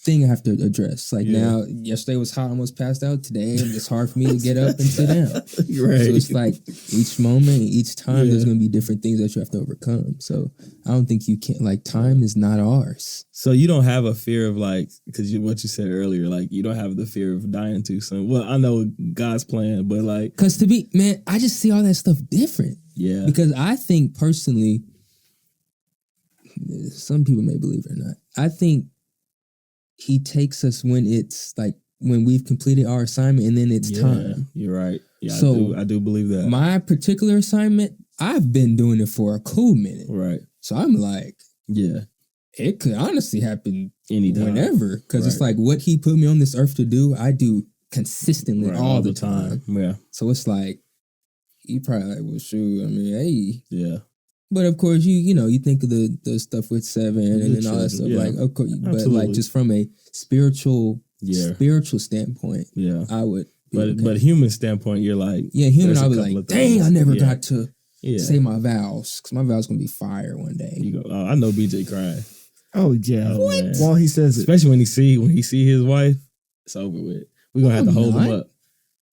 thing I have to address. Like now, yesterday was hot, almost passed out. Today, it's hard for me to get up and sit down. Right. So it's like each moment, each time, there's going to be different things that you have to overcome. So I don't think you can, like, time is not ours. So you don't have a fear of like, because what you said earlier, like you don't have the fear of dying too soon. Well, I know God's plan, but like. Because I just see all that stuff different. Yeah. Because I think personally, some people may believe it or not, I think he takes us when it's like when we've completed our assignment and then it's time. You're right. Yeah, so I do believe that. My particular assignment, I've been doing it for a cool minute. Right. So I'm like, yeah, it could honestly happen anytime, whenever. Because it's like what he put me on this earth to do, I do consistently all the time. Yeah. So it's like, you probably like, well, shoot, I mean, hey. Yeah. But of course, you think of the stuff with 7 and then all that stuff. Yeah. Like, of course, but like just from a spiritual standpoint, I would. But human standpoint, you're like, human. I'll be like, dang, I never got to say my vows because my vows gonna be fire one day. You go, I know BJ crying. Oh yeah, what? Well, he says, especially when he see his wife, it's over with. We're gonna have to hold him up.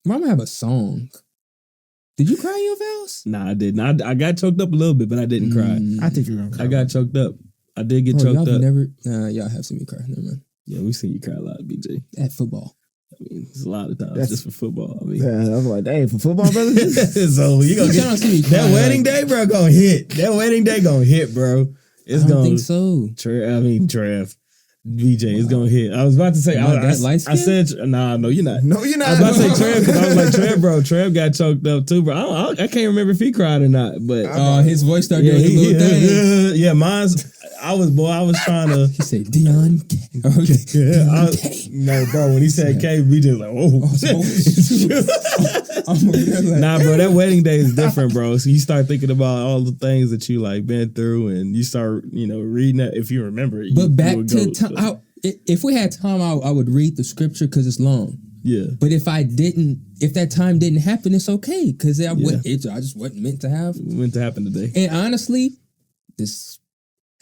I'm gonna have a song. Did you cry in your vows? Nah, I didn't. I got choked up a little bit, but I didn't cry. I think you're gonna cry. I got choked up. I did get choked up. Y'all have seen me cry. Never mind. Yeah, we seen you cry a lot, BJ. At football. I mean, it's a lot of times just for football. I mean, I was like, dang, for football, brother. So you gonna get that wedding day, bro. Gonna hit. That wedding day gonna hit, bro. It's I don't think so. Trev. BJ is gonna hit. I was about to say, I said, nah, no, you're not. No, you're not. I was about to say Trev because I was like, Trev, bro. Trev got choked up too, bro. I can't remember if he cried or not, but his voice started doing his little thing. Yeah, mine's. I was trying to. He said Dion K. No, bro. When he said K, BJ was like, nah, bro. That wedding day is different, bro. So you start thinking about all the things that you like been through, and you start, reading that if you remember it. But back to time, if we had time, I would read the scripture because it's long. Yeah. But if that time didn't happen, it's okay because I just wasn't meant to have. Meant to happen today. And honestly, this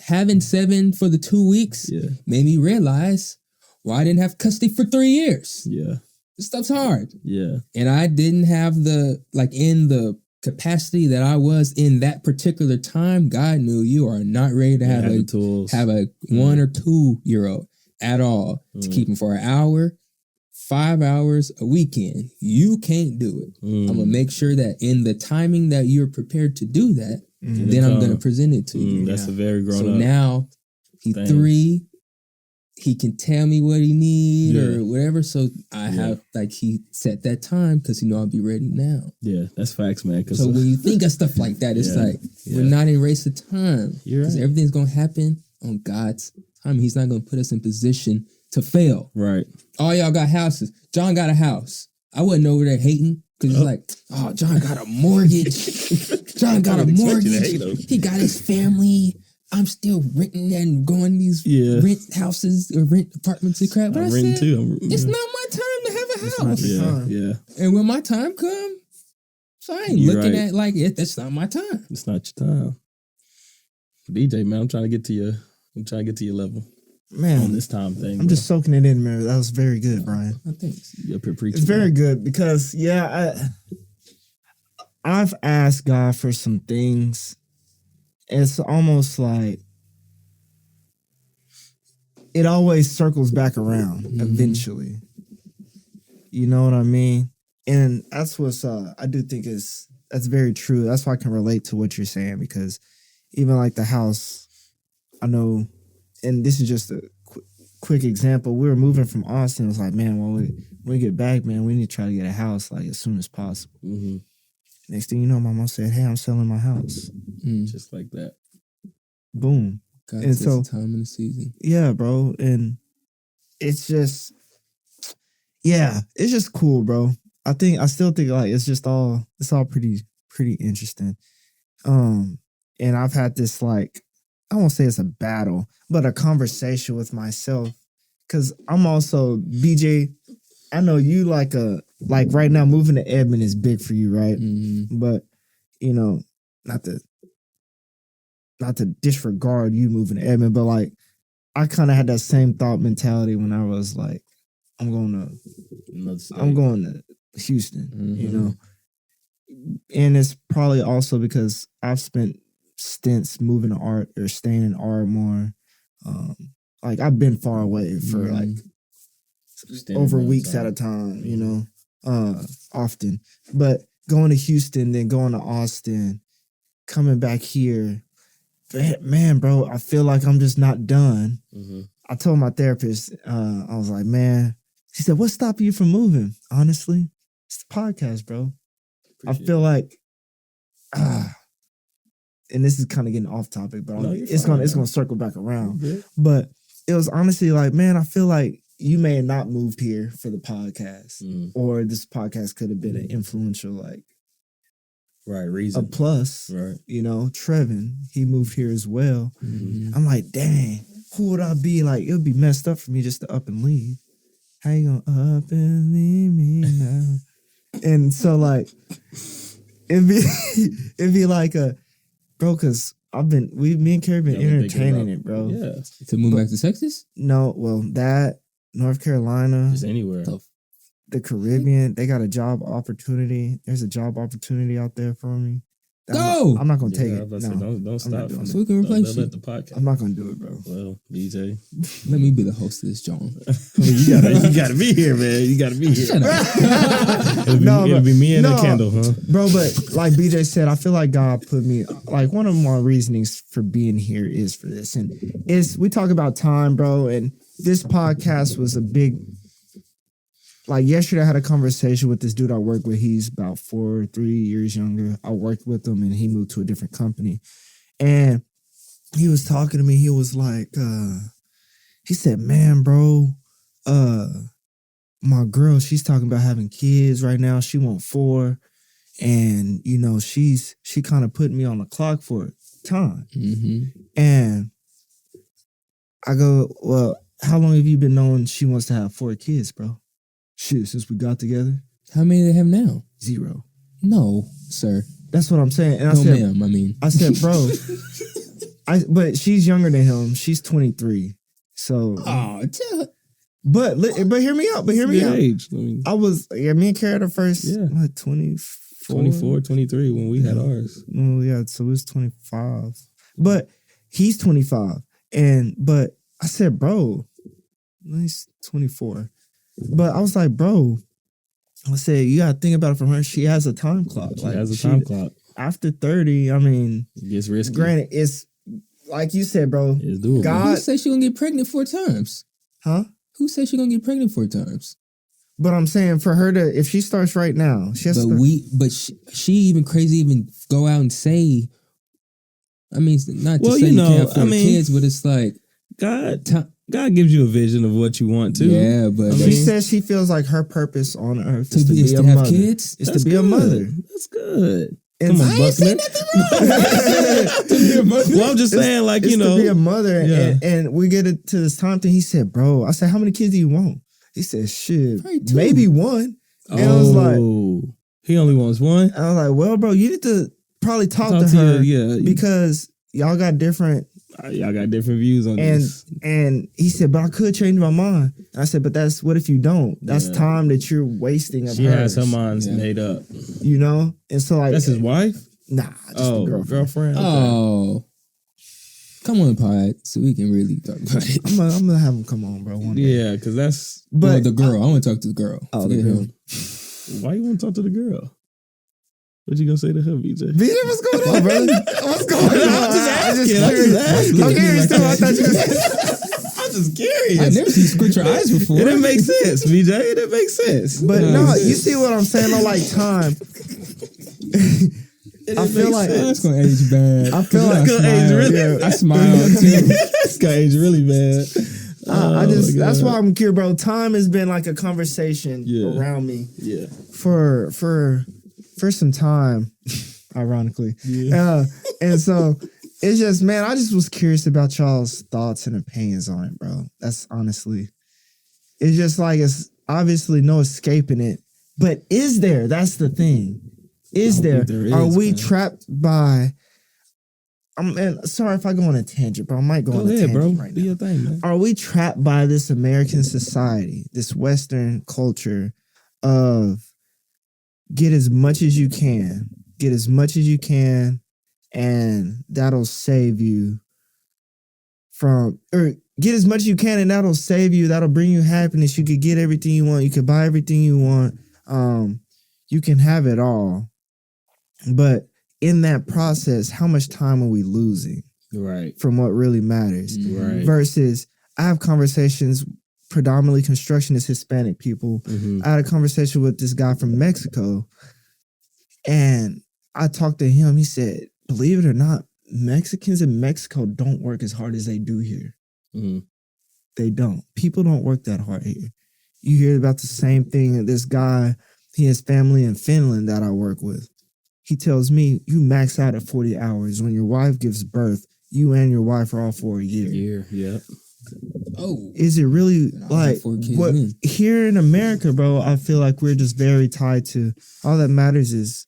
having 7 for the 2 weeks made me realize why I didn't have custody for 3 years. Yeah. This stuff's hard. Yeah. And I didn't have in the capacity that I was in that particular time. God knew you are not ready to have a 1 or 2 year old at all to keep him for an hour, 5 hours a weekend. You can't do it. I'm gonna make sure that in the timing that you're prepared to do that, then I'm gonna present it to you. That's a very grown up. So now he's 3. He can tell me what he need or whatever. So I have he set that time because I'll be ready now. Yeah, that's facts, man. So when you think of stuff like that, it's we're not in race of time. Because everything's gonna happen on God's time. He's not gonna put us in position to fail. Right. All y'all got houses. John got a house. I wasn't over there hating because it's like, oh, John got a mortgage. John got a mortgage. He got his family. I'm still renting and going these rent houses or rent apartments and crap. But I said, it's not my time to have a house. Yeah. And when my time comes, so I ain't looking at that's not my time. It's not your time. DJ, man, I'm trying to get to your level. Man, on this time thing. I'm just soaking it in, man. That was very good, Brian. I think you're up here preaching. It's very good because I've asked God for some things. It's almost like it always circles back around eventually. You know what I mean? And that's what's I do think that's very true. That's why I can relate to what you're saying because even like the house, I know, and this is just a quick example. We were moving from Austin. It was like, man, when we get back, man, we need to try to get a house like as soon as possible. Mm-hmm. Next thing you know, my mom said, hey, I'm selling my house. Just like that. Boom. God, and so time in the season. Yeah, bro. And it's just, it's just cool, bro. I still think like it's all pretty interesting. And I've had this like, I won't say it's a battle, but a conversation with myself. Cause I'm also, BJ, I know you like right now moving to Edmond is big for you, right? Mm-hmm. But, not to disregard you moving to Edmond, but like, I kind of had that same thought mentality when I was like, I'm going to Houston, and it's probably also because I've spent stints moving to art or staying in art more. Like I've been far away for like over weeks at a time, often. But going to Houston, then going to Austin, coming back here, man, bro, I feel like I'm just not done. Mm-hmm. I told my therapist, I was like, man, she said, what's stopping you from moving? Honestly, it's the podcast, bro. I feel like, and this is kind of getting off topic, but it's gonna circle back around. Mm-hmm. But it was honestly like, man, I feel like you may have not moved here for the podcast, or this podcast could have been an influential, reason. A plus, right? Trevin, he moved here as well. Mm-hmm. I'm like, dang, who would I be? Like, it would be messed up for me just to up and leave. How you gonna up and leave me now? And so like, it'd be like bro, cause me and Carrie been entertaining it, bro. Yeah. To move back to Texas? No, well, that, North Carolina. Just anywhere. The Caribbean, they got a job opportunity. There's a job opportunity out there for me. Go! I'm not going to take it. No, don't stop. So we can replace you. The podcast. I'm not going to do it, bro. Well, DJ. Let me be the host of this, John. You gotta be here, man. You gotta be here. It'll be me and a candle, huh? Bro, but like BJ said, I feel like God put me, like one of my reasonings for being here is for this. And we talk about time, bro. And this podcast was a big, like yesterday I had a conversation with this dude I work with. He's about 3 years younger. I worked with him and he moved to a different company. And he was talking to me. He was like, he said, man, bro, my girl, she's talking about having kids right now. She want 4. And, she kind of put me on the clock for time. Mm-hmm. And I go, well, how long have you been knowing she wants to have 4 kids, bro? Shit, since we got together. How many do they have now? 0. No, sir. That's what I'm saying. And I said, bro, but she's younger than him. She's 23. So, but hear me out. Age. Me and Carrie had our first, 24, 23 when we had ours. Oh yeah, so it was 25. But he's 25. But I said, bro, he's 24. But I was like, bro, I said, you gotta think about it from her. She has a time clock. She has a time clock. After 30, I mean, It gets risky. granted, it's like you said, bro. It's doable. God, Who say she gonna get pregnant 4 times? huh? Who say she gonna get pregnant 4 times? But I'm saying for her to, if she starts right now, she has to. She even crazy even go out and say. I mean, not to Well, say you you know, can't afford I mean, kids, but it's like God gives you a vision of what you want to. yeah, but She says she feels like her purpose on earth is to be a have mother. kids. Is to be a mother. That's good. And Come on, I ain't Buckner. saying nothing wrong. To be a mother. Well, I'm just saying, like, It's you know, to be a mother, Yeah. and we get it to this time thing. He said, "Bro," I said, "How many kids do you want?" He said, "Shit, Probably 2. maybe one." And I was like, he only wants one. "I was like, well, bro, you need to probably talk to to her, yeah, because y'all got different." y'all got different views on this. And he said, "But I could change my mind." I said, "But that's what if you don't? That's Yeah. time that you're wasting of She hers, has her mind made up. you know." And so like, That's his wife. nah, just a girlfriend. Okay. Oh, come on, Pod, so we can really talk about it. I'm gonna have him come on, bro. One day. Yeah, because that's But The girl, I want to talk to the girl. Oh, the Forget girl. him. why you want to talk to the girl. What you gonna say to her, BJ? BJ, what's going on, bro? What's going on? I'm just asking. I'm curious too. I thought you was. I'm just curious. I never seen you squint your eyes before. It didn't make sense, BJ. It didn't make sense. But no, you see what I'm saying? I like time. I feel like That's gonna age bad. I feel like It's gonna age really. yeah. I smile too. It's gonna age really bad. I just Oh, that's God. why I'm curious, bro. Time has been like a conversation Yeah. around me Yeah. for some time, ironically. Yeah. And so it's just, man, I just was curious about y'all's thoughts and opinions on it, bro. That's honestly, it's just like, it's obviously no escaping it. But is there? That's the thing. Is there? Are we trapped by? And sorry if I go on a tangent, but I might go on a tangent bro. right Do now. your thing, man. Are we trapped by this American society, this Western culture of get as much as you can, and that'll save you from, or get as much as you can and that'll save you, that'll bring you happiness. You could get everything you want, you could buy everything you want, you can have it all. But in that process, how much time are we losing Right. from what really matters? Right. Versus, I have conversations, predominantly constructionist Hispanic people. Mm-hmm. I had a conversation with this guy from Mexico, and I talked to him. He said, believe it or not, Mexicans in Mexico don't work as hard as they do here. Mm-hmm. They don't. People don't work that hard here. You hear about the same thing. This guy, he has family in Finland that I work with. He tells me, you max out at 40 hours. When your wife gives birth, you and your wife are off for a year. Yeah. Oh, Is it really I'll like have 4 kids what then. here in America, bro? I feel like we're just very tied to all that matters is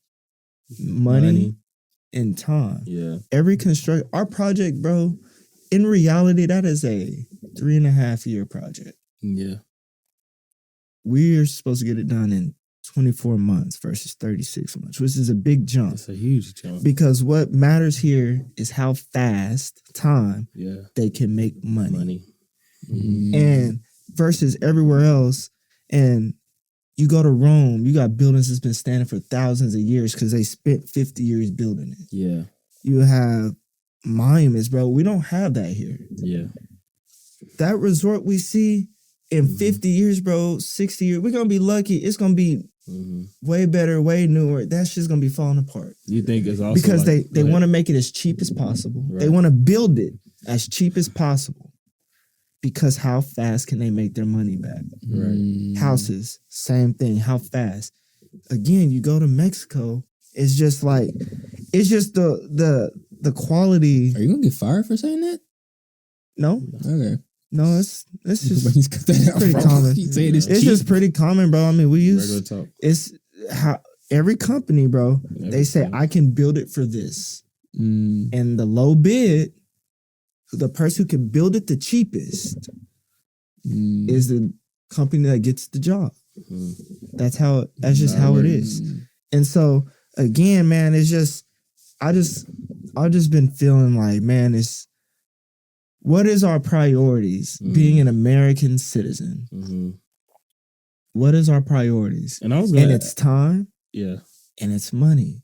money and time. Yeah. Every our project, bro, in reality, that is a 3.5 year project. Yeah. We're supposed to get it done in 24 months versus 36 months, which is a big jump. It's a huge jump. Because what matters here is how fast time Yeah. they can make money. Mm. And versus everywhere else, and you go to Rome, you got buildings that's been standing for thousands of years because they spent 50 years building it. Yeah. You have monuments, bro. We don't have that here. Yeah. That resort we see in 50 years, bro, 60 years, we're going to be lucky. It's going to be way better, way newer. That's just going to be falling apart. You think it's also Because like, they want to make it as cheap as possible. Right. They want to build it as cheap as possible. Because how fast can they make their money back? Right. Houses, same thing. How fast? Again, you go to Mexico, it's just like, it's just the quality. Are you gonna get fired for saying that? No, Okay. no, it's just Everybody's cut that out, pretty bro. common. You say it's It's cheap. just pretty common, bro. I mean, we use regular talk. it's how every company, bro. They say I can build it for this, and the low bid, the person who can build it the cheapest, is the company that gets the job. That's how. That's just how it is. And so again, man, it's just I've just been feeling like, man, it's what is our priorities being an American citizen? What is our priorities? And I was gonna, And it's time yeah, and it's money.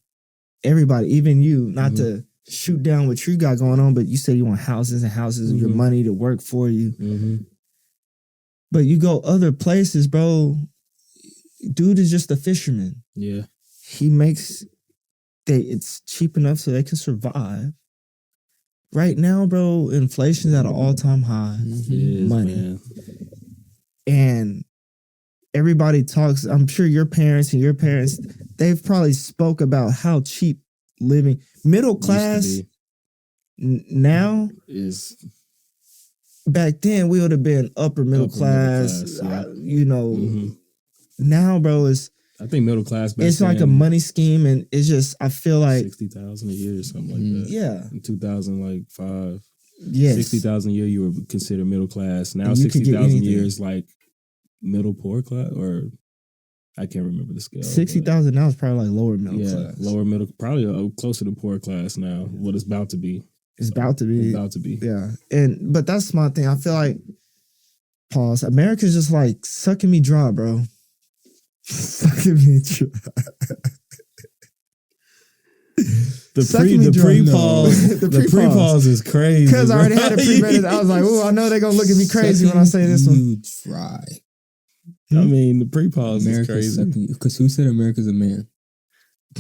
Everybody, even you, not to shoot down what you got going on, but you say you want houses and houses, your money to work for you. But you go other places, bro. Dude is just a fisherman. Yeah. He makes it's cheap enough so they can survive. Right now, bro, inflation's at an all-time high. Money. Man. And everybody talks, I'm sure your parents, they've probably spoke about how cheap living, middle class now is. Back then we would have been upper middle class, yeah. Now, bro, I think middle class. It's like a money scheme, and it's just I feel like 60,000 a year or something like that. Yeah, in 2005. Yes, 60,000 a year you were considered middle class. Now 60,000 a year is like middle poor class, or I can't remember the scale. 60,000 now is probably like lower middle class. Lower middle, probably closer to poor class now. What it's about to be. It's about to be. Yeah, but that's my thing. I feel like America's just like sucking me dry, bro. Sucking me dry. The pre-pause is crazy. Because I already had it pre-read. I was like, "Oh, I know they're gonna look at me crazy when I say this one." You try. I mean, the pre-pause is crazy. Because who said America's a man?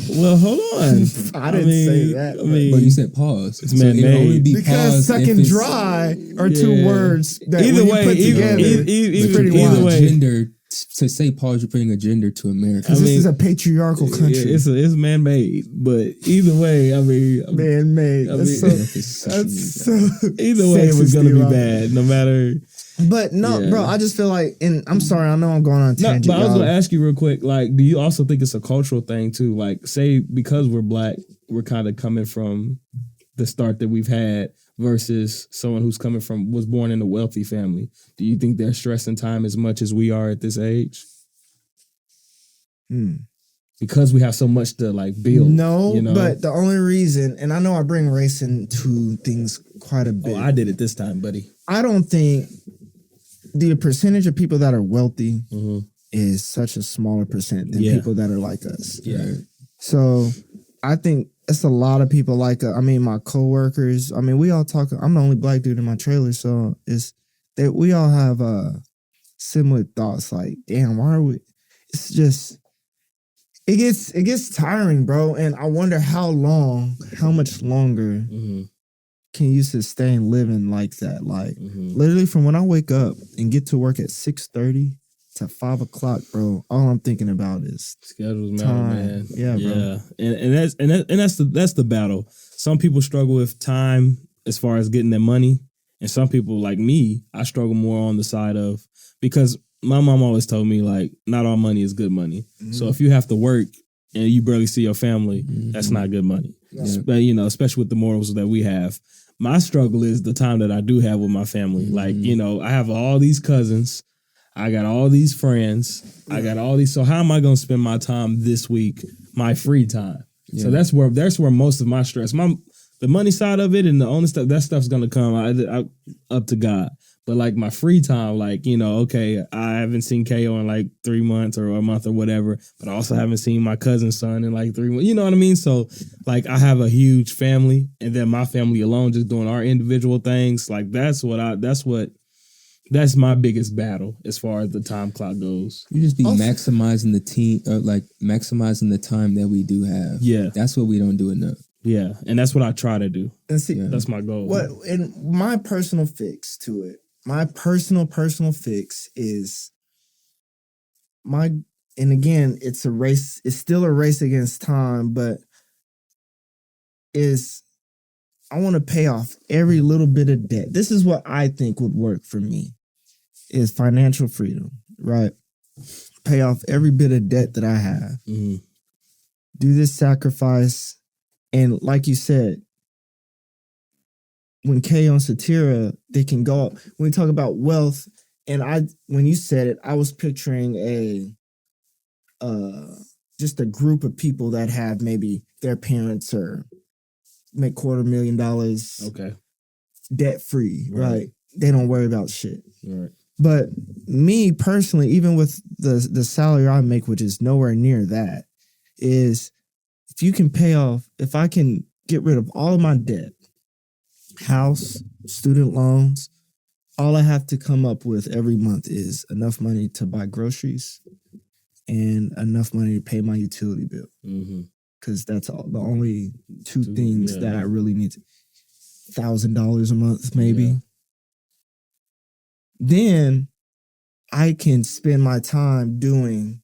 Well, hold on. I didn't say that. But you said pause. It's man-made. Because sucking dry are two words that either way, put together. Either way. Gender, to say pause, you're putting a gender to America. Because this is a patriarchal country. It's man-made. But either way, man-made. Either way, it was going to be bad, no matter... But no, bro, I just feel like, and I'm sorry, I know I'm going on a tangent. No, but I was going to ask you real quick, like, do you also think it's a cultural thing too? Like, say, because we're black, we're kind of coming from the start that we've had versus someone who's was born in a wealthy family. Do you think they're stressing time as much as we are at this age? Because we have so much to like build. No, but the only reason, and I know I bring race into things quite a bit. Oh, I did it this time, buddy. I don't think the percentage of people that are wealthy is such a smaller percent than people that are like us. Yeah. So I think it's a lot of people like, my coworkers. I mean, we all talk. I'm the only black dude in my trailer, so it's that we all have similar thoughts. Like, damn, why are we? It's just it gets tiring, bro. And I wonder how much longer. Can you sustain living like that? Like literally from when I wake up and get to work at 6:30 to 5 o'clock, bro, all I'm thinking about is schedules matter, time. man. Yeah, bro. And that's the battle. Some people struggle with time as far as getting their money, and some people like me, I struggle more on the side of, because my mom always told me like not all money is good money. So if you have to work and you barely see your family, that's not good money. But especially with the morals that we have. My struggle is the time that I do have with my family. Like, I have all these cousins. I got all these friends. I got all these. So how am I going to spend my time this week, my free time? Yeah. So that's where most of my stress, the money side of it and the only stuff, that stuff's going to come up to God. But like my free time, like, okay, I haven't seen KO in like 3 months or a month or whatever, but I also haven't seen my cousin's son in like 3 months. You know what I mean? So like I have a huge family, and then my family alone just doing our individual things. Like that's my biggest battle as far as the time clock goes. You just be maximizing maximizing the time that we do have. Yeah. That's what we don't do enough. Yeah. And that's what I try to do. And see, that's my goal. And my personal fix to it. My personal fix is and again, it's a race. It's still a race against time, but I want to pay off every little bit of debt. This is what I think would work for me, is financial freedom, right? Pay off every bit of debt that I have. Do this sacrifice. And like you said, when Kay on Satira, they can go up. When we talk about wealth, and when you said it, I was picturing just a group of people that have maybe their parents or make $250,000, okay, debt free, right? They don't worry about shit, right? But me personally, even with the salary I make, which is nowhere near that, is if you can pay off, if I can get rid of all of my debt, house, student loans, all I have to come up with every month is enough money to buy groceries and enough money to pay my utility bill. Because that's all the only two things that I really need. $1,000 a month, maybe. Yeah. Then I can spend my time doing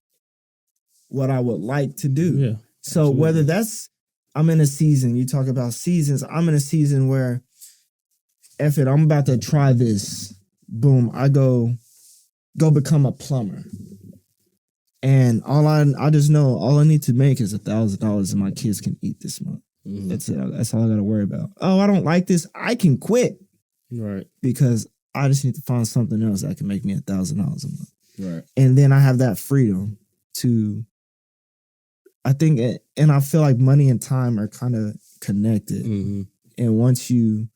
what I would like to do. Yeah. So absolutely. whether that's, I'm in a season, you talk about seasons, I'm in a season where, F it, I'm about to try this. Boom, I go become a plumber. And I just know all I need to make is $1,000 and my kids can eat this month. That's it. That's all I got to worry about. Oh, I don't like this. I can quit. Right. Because I just need to find something else that can make me $1,000 a month. Right. And then I have that freedom to, I think, and I feel like money and time are kind of connected. And once you,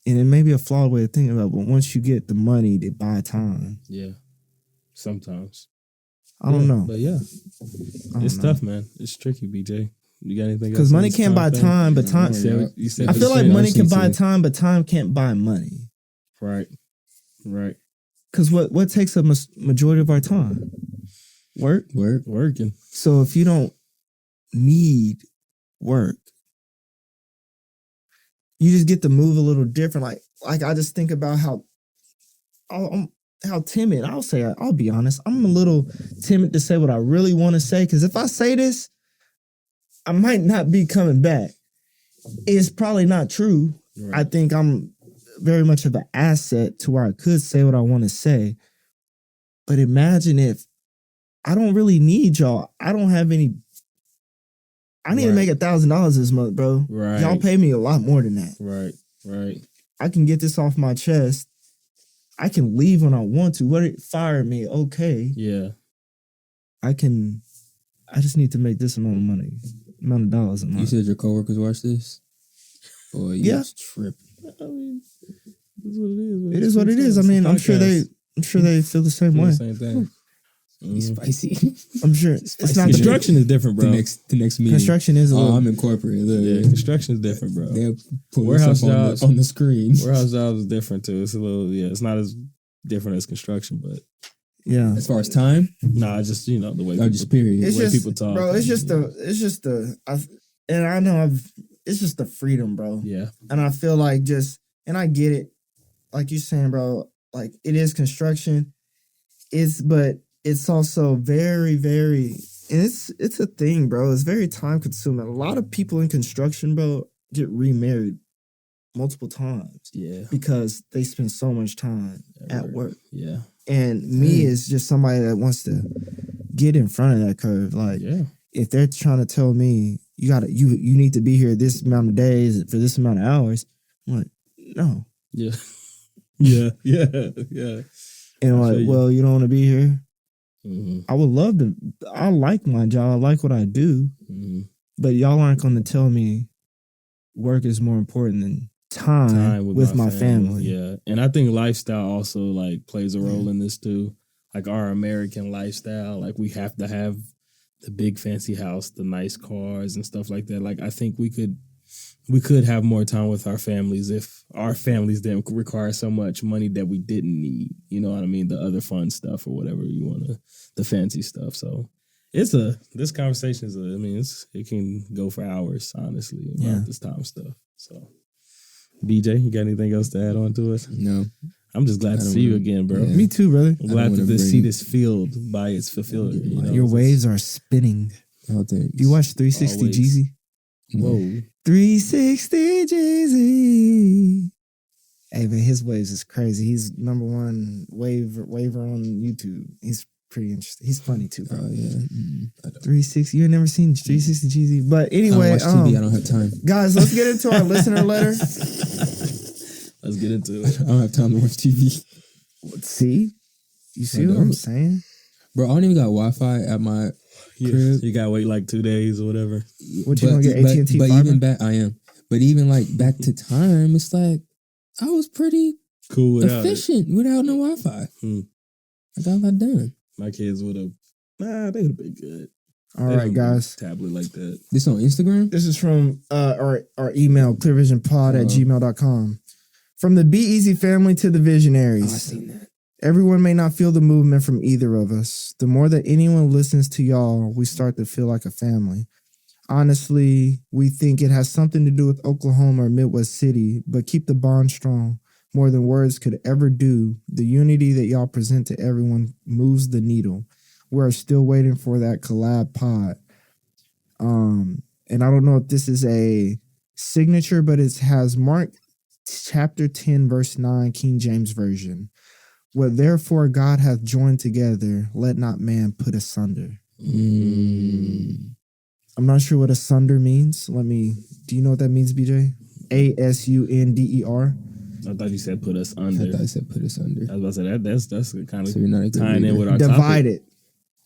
and it may be a flawed way of thinking about it, but once you get the money to buy time. Yeah. Sometimes. I don't know. But yeah. It's tough, man. It's tricky, BJ. You got anything else? Because money can't buy time, but time. You said I feel like money can buy time, but time can't buy money. Right. Right. Because what takes a majority of our time? Working. So if you don't need work, you just get to move a little different. Like I just think about how timid. I'll be honest. I'm a little timid to say what I really want to say. Because if I say this, I might not be coming back. It's probably not true. Right. I think I'm very much of an asset to where I could say what I want to say. But imagine if I don't really need y'all. I don't have any. I need to make $1,000 this month, bro. Right. Y'all pay me a lot more than that. Right. Right. I can get this off my chest. I can leave when I want to. Fire me, okay. Yeah. I just need to make this amount of dollars a month. You said your coworkers watch this? Or you just tripping? I mean, it's what it is. It is what it is. I mean, I'm sure they feel the same way. Same thing. Spicy. I'm sure it's not construction is different, bro. The next meeting. Construction is a little. I'm in corporate. Yeah, construction is different, bro. They'll put warehouse jobs on the screen. Warehouse jobs is different too. It's a little it's not as different as construction, but yeah. As far as time, nah, just the way. Just period. It's the way just, people talk, bro. It's just it's just the freedom, bro. Yeah. And I feel like and I get it, like you saying, bro. Like it is construction, but it's also very, very, and it's a thing, bro. It's very time consuming. A lot of people in construction, bro, get remarried multiple times. Yeah. Because they spend so much time at work. Yeah. And me is just somebody that wants to get in front of that curve. Like, if they're trying to tell me you need to be here this amount of days for this amount of hours, I'm like, no. Yeah. Yeah. And I'm like, well, you don't want to be here? Mm-hmm. I would love to. I like my job. I like what I do. Mm-hmm. But y'all aren't going to tell me work is more important than time with my family. Yeah. And I think lifestyle also plays a role in this too. Like our American lifestyle, we have to have the big fancy house, the nice cars and stuff like that. I think we could have more time with our families if our families didn't require so much money that we didn't need. You know what I mean? The other fun stuff or whatever you want to, the fancy stuff. So this conversation it can go for hours, honestly, about this time stuff. So BJ, you got anything else to add on to it? No. I'm just glad to see you again, bro. Yeah. Me too, brother. I'm glad to see this field by its fulfilled. Your waves are spinning. Oh, thanks. You watch 360 Jeezy? Whoa. 360 Jeezy. Hey, man, his waves is crazy. He's number one waver on YouTube. He's pretty interesting. He's funny too, bro. Oh, yeah. 360. You ain't never seen 360 Jeezy. But anyway, I watch TV. I don't have time. Guys, let's get into our listener letter. Let's get into it. I don't have time to watch TV. See? You see what I'm saying? Bro, I don't even got Wi-Fi at my crib. You gotta wait 2 days or whatever. What you gonna get, AT&T But fiber? even back, I am. But even back to time, it's I was pretty cool without efficient without no Wi-Fi. I got a lot done. My kids would have, they would have been good. All right, guys. Tablet like that. This on Instagram? This is from our email, clearvisionpod@gmail.com. From the Be Easy family to the Visionaries. Oh, I seen that. Everyone may not feel the movement from either of us. The more that anyone listens to y'all, we start to feel like a family. Honestly, we think it has something to do with Oklahoma or Midwest City, but keep the bond strong. More than words could ever do, the unity that y'all present to everyone moves the needle. We're still waiting for that collab pod. And I don't know if this is a signature, but it has Mark chapter 10, verse 9, King James Version. What therefore God hath joined together, let not man put asunder. I'm not sure what asunder means. Do you know what that means, BJ? ASUNDER. I thought you said put us under. I thought I said put us under. I was about to say that's kind of So you're not a good tying in reader. with our Divided.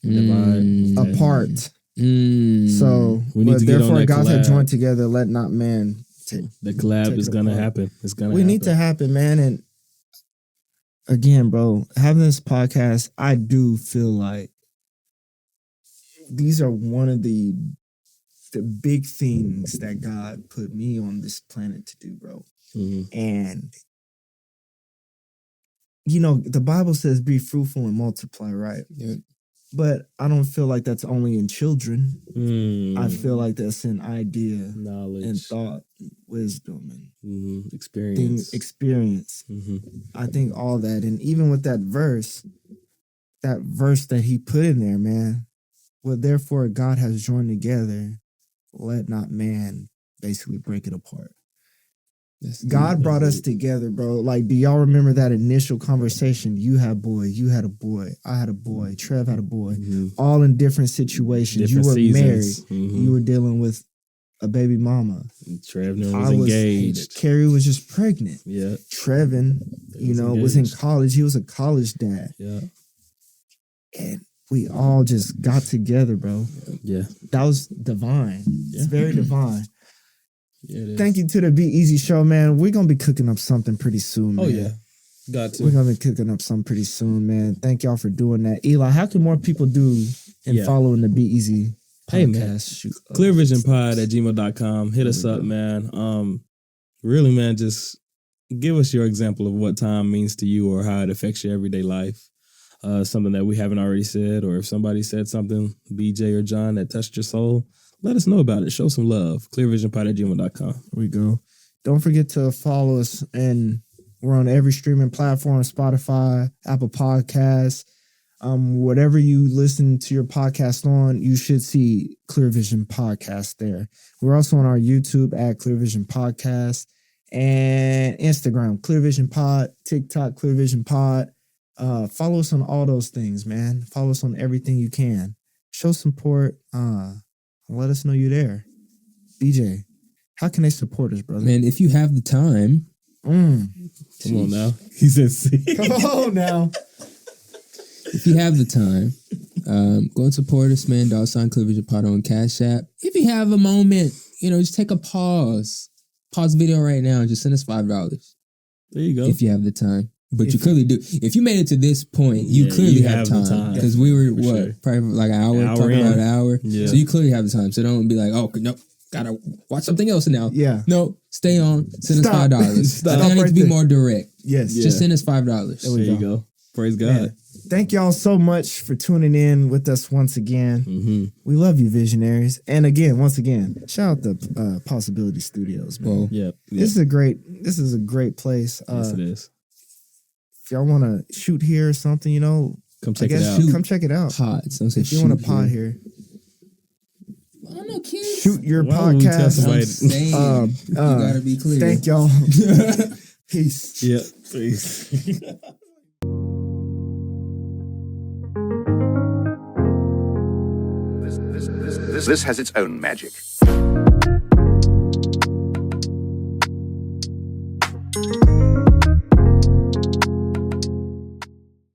Divide. Apart. So, We need to get on therefore that God hath collab. joined together, let not man The collab take is it gonna apart. happen. It's gonna. We need to happen, man. And again, bro, having this podcast, I do feel like these are one of the big things that God put me on this planet to do, bro. And the Bible says be fruitful and multiply, right? Yeah. But I don't feel like that's only in children. I Mm. feel like that's in idea Knowledge and thought, wisdom, and experience. experience. I think all that. And even with that verse that he put in there, man, well, therefore God has joined together, let not man basically break it apart. God brought us together, bro. Like, do y'all remember that initial conversation? You had a boy, I had a boy, Trev had a boy, all in different situations. Different you were seasons. married, you were dealing with a baby mama. Trevin was engaged. Carrie was just pregnant. Yeah. Trevin, was in college. He was a college dad. Yeah. And we all just got together, bro. Yeah. That was divine. It's very divine. Yeah, it is. Thank you to the Be Easy Show, man. We're going to be cooking up something pretty soon, man. Oh, yeah. Got to. We're going to be cooking up something pretty soon, man. Thank y'all for doing that. Eli, how can more people do and following the Be Easy podcast? Hey, man. Clearvisionpod@gmail.com. Hit us up, man. Really, man, just give us your example of what time means to you or how it affects your everyday life. Something that we haven't already said, or if somebody said something, BJ or John, that touched your soul, let us know about it. Show some love. Clearvisionpod@gmail.com. There we go. Don't forget to follow us, and we're on every streaming platform: Spotify, Apple Podcasts. Whatever you listen to your podcast on, you should see Clear Vision Podcast there. We're also on our YouTube at Clear Vision Podcast, and Instagram, Clear Vision Pod, TikTok, Clear Vision Pod. Follow us on all those things, man. Follow us on everything you can. Show support. Let us know you're there. BJ, how can they support us, brother? Man, if you have the time. Come on now. He said, see. Come on now. If you have the time, go and support us, man. $ Clear Vision Pod on Cash App. If you have a moment, just take a pause. Pause the video right now and just send us $5. There you go. If you have the time. But you clearly do. If you made it to this point, you clearly have time. Because we were, probably like an hour, talking about an hour. Yeah. So you clearly have the time. So don't be like, oh, no, gotta watch something else now. Yeah. No, stay on. Send us $5. I think I need to be more direct. Yes. Just send us $5. There you go. Praise God. Man, thank y'all so much for tuning in with us once again. We love you, visionaries. And once again, shout out the Possibility Studios, man. Well, This is a great place. Yes, it is. If y'all want to shoot here or something, come check it out. Come check it out. Pods. Don't say if you want to pod here. I don't know, kids. Shoot your Why would we tell podcast. somebody- you gotta be clear. Thank y'all. Peace. Yeah, peace. This has its own magic.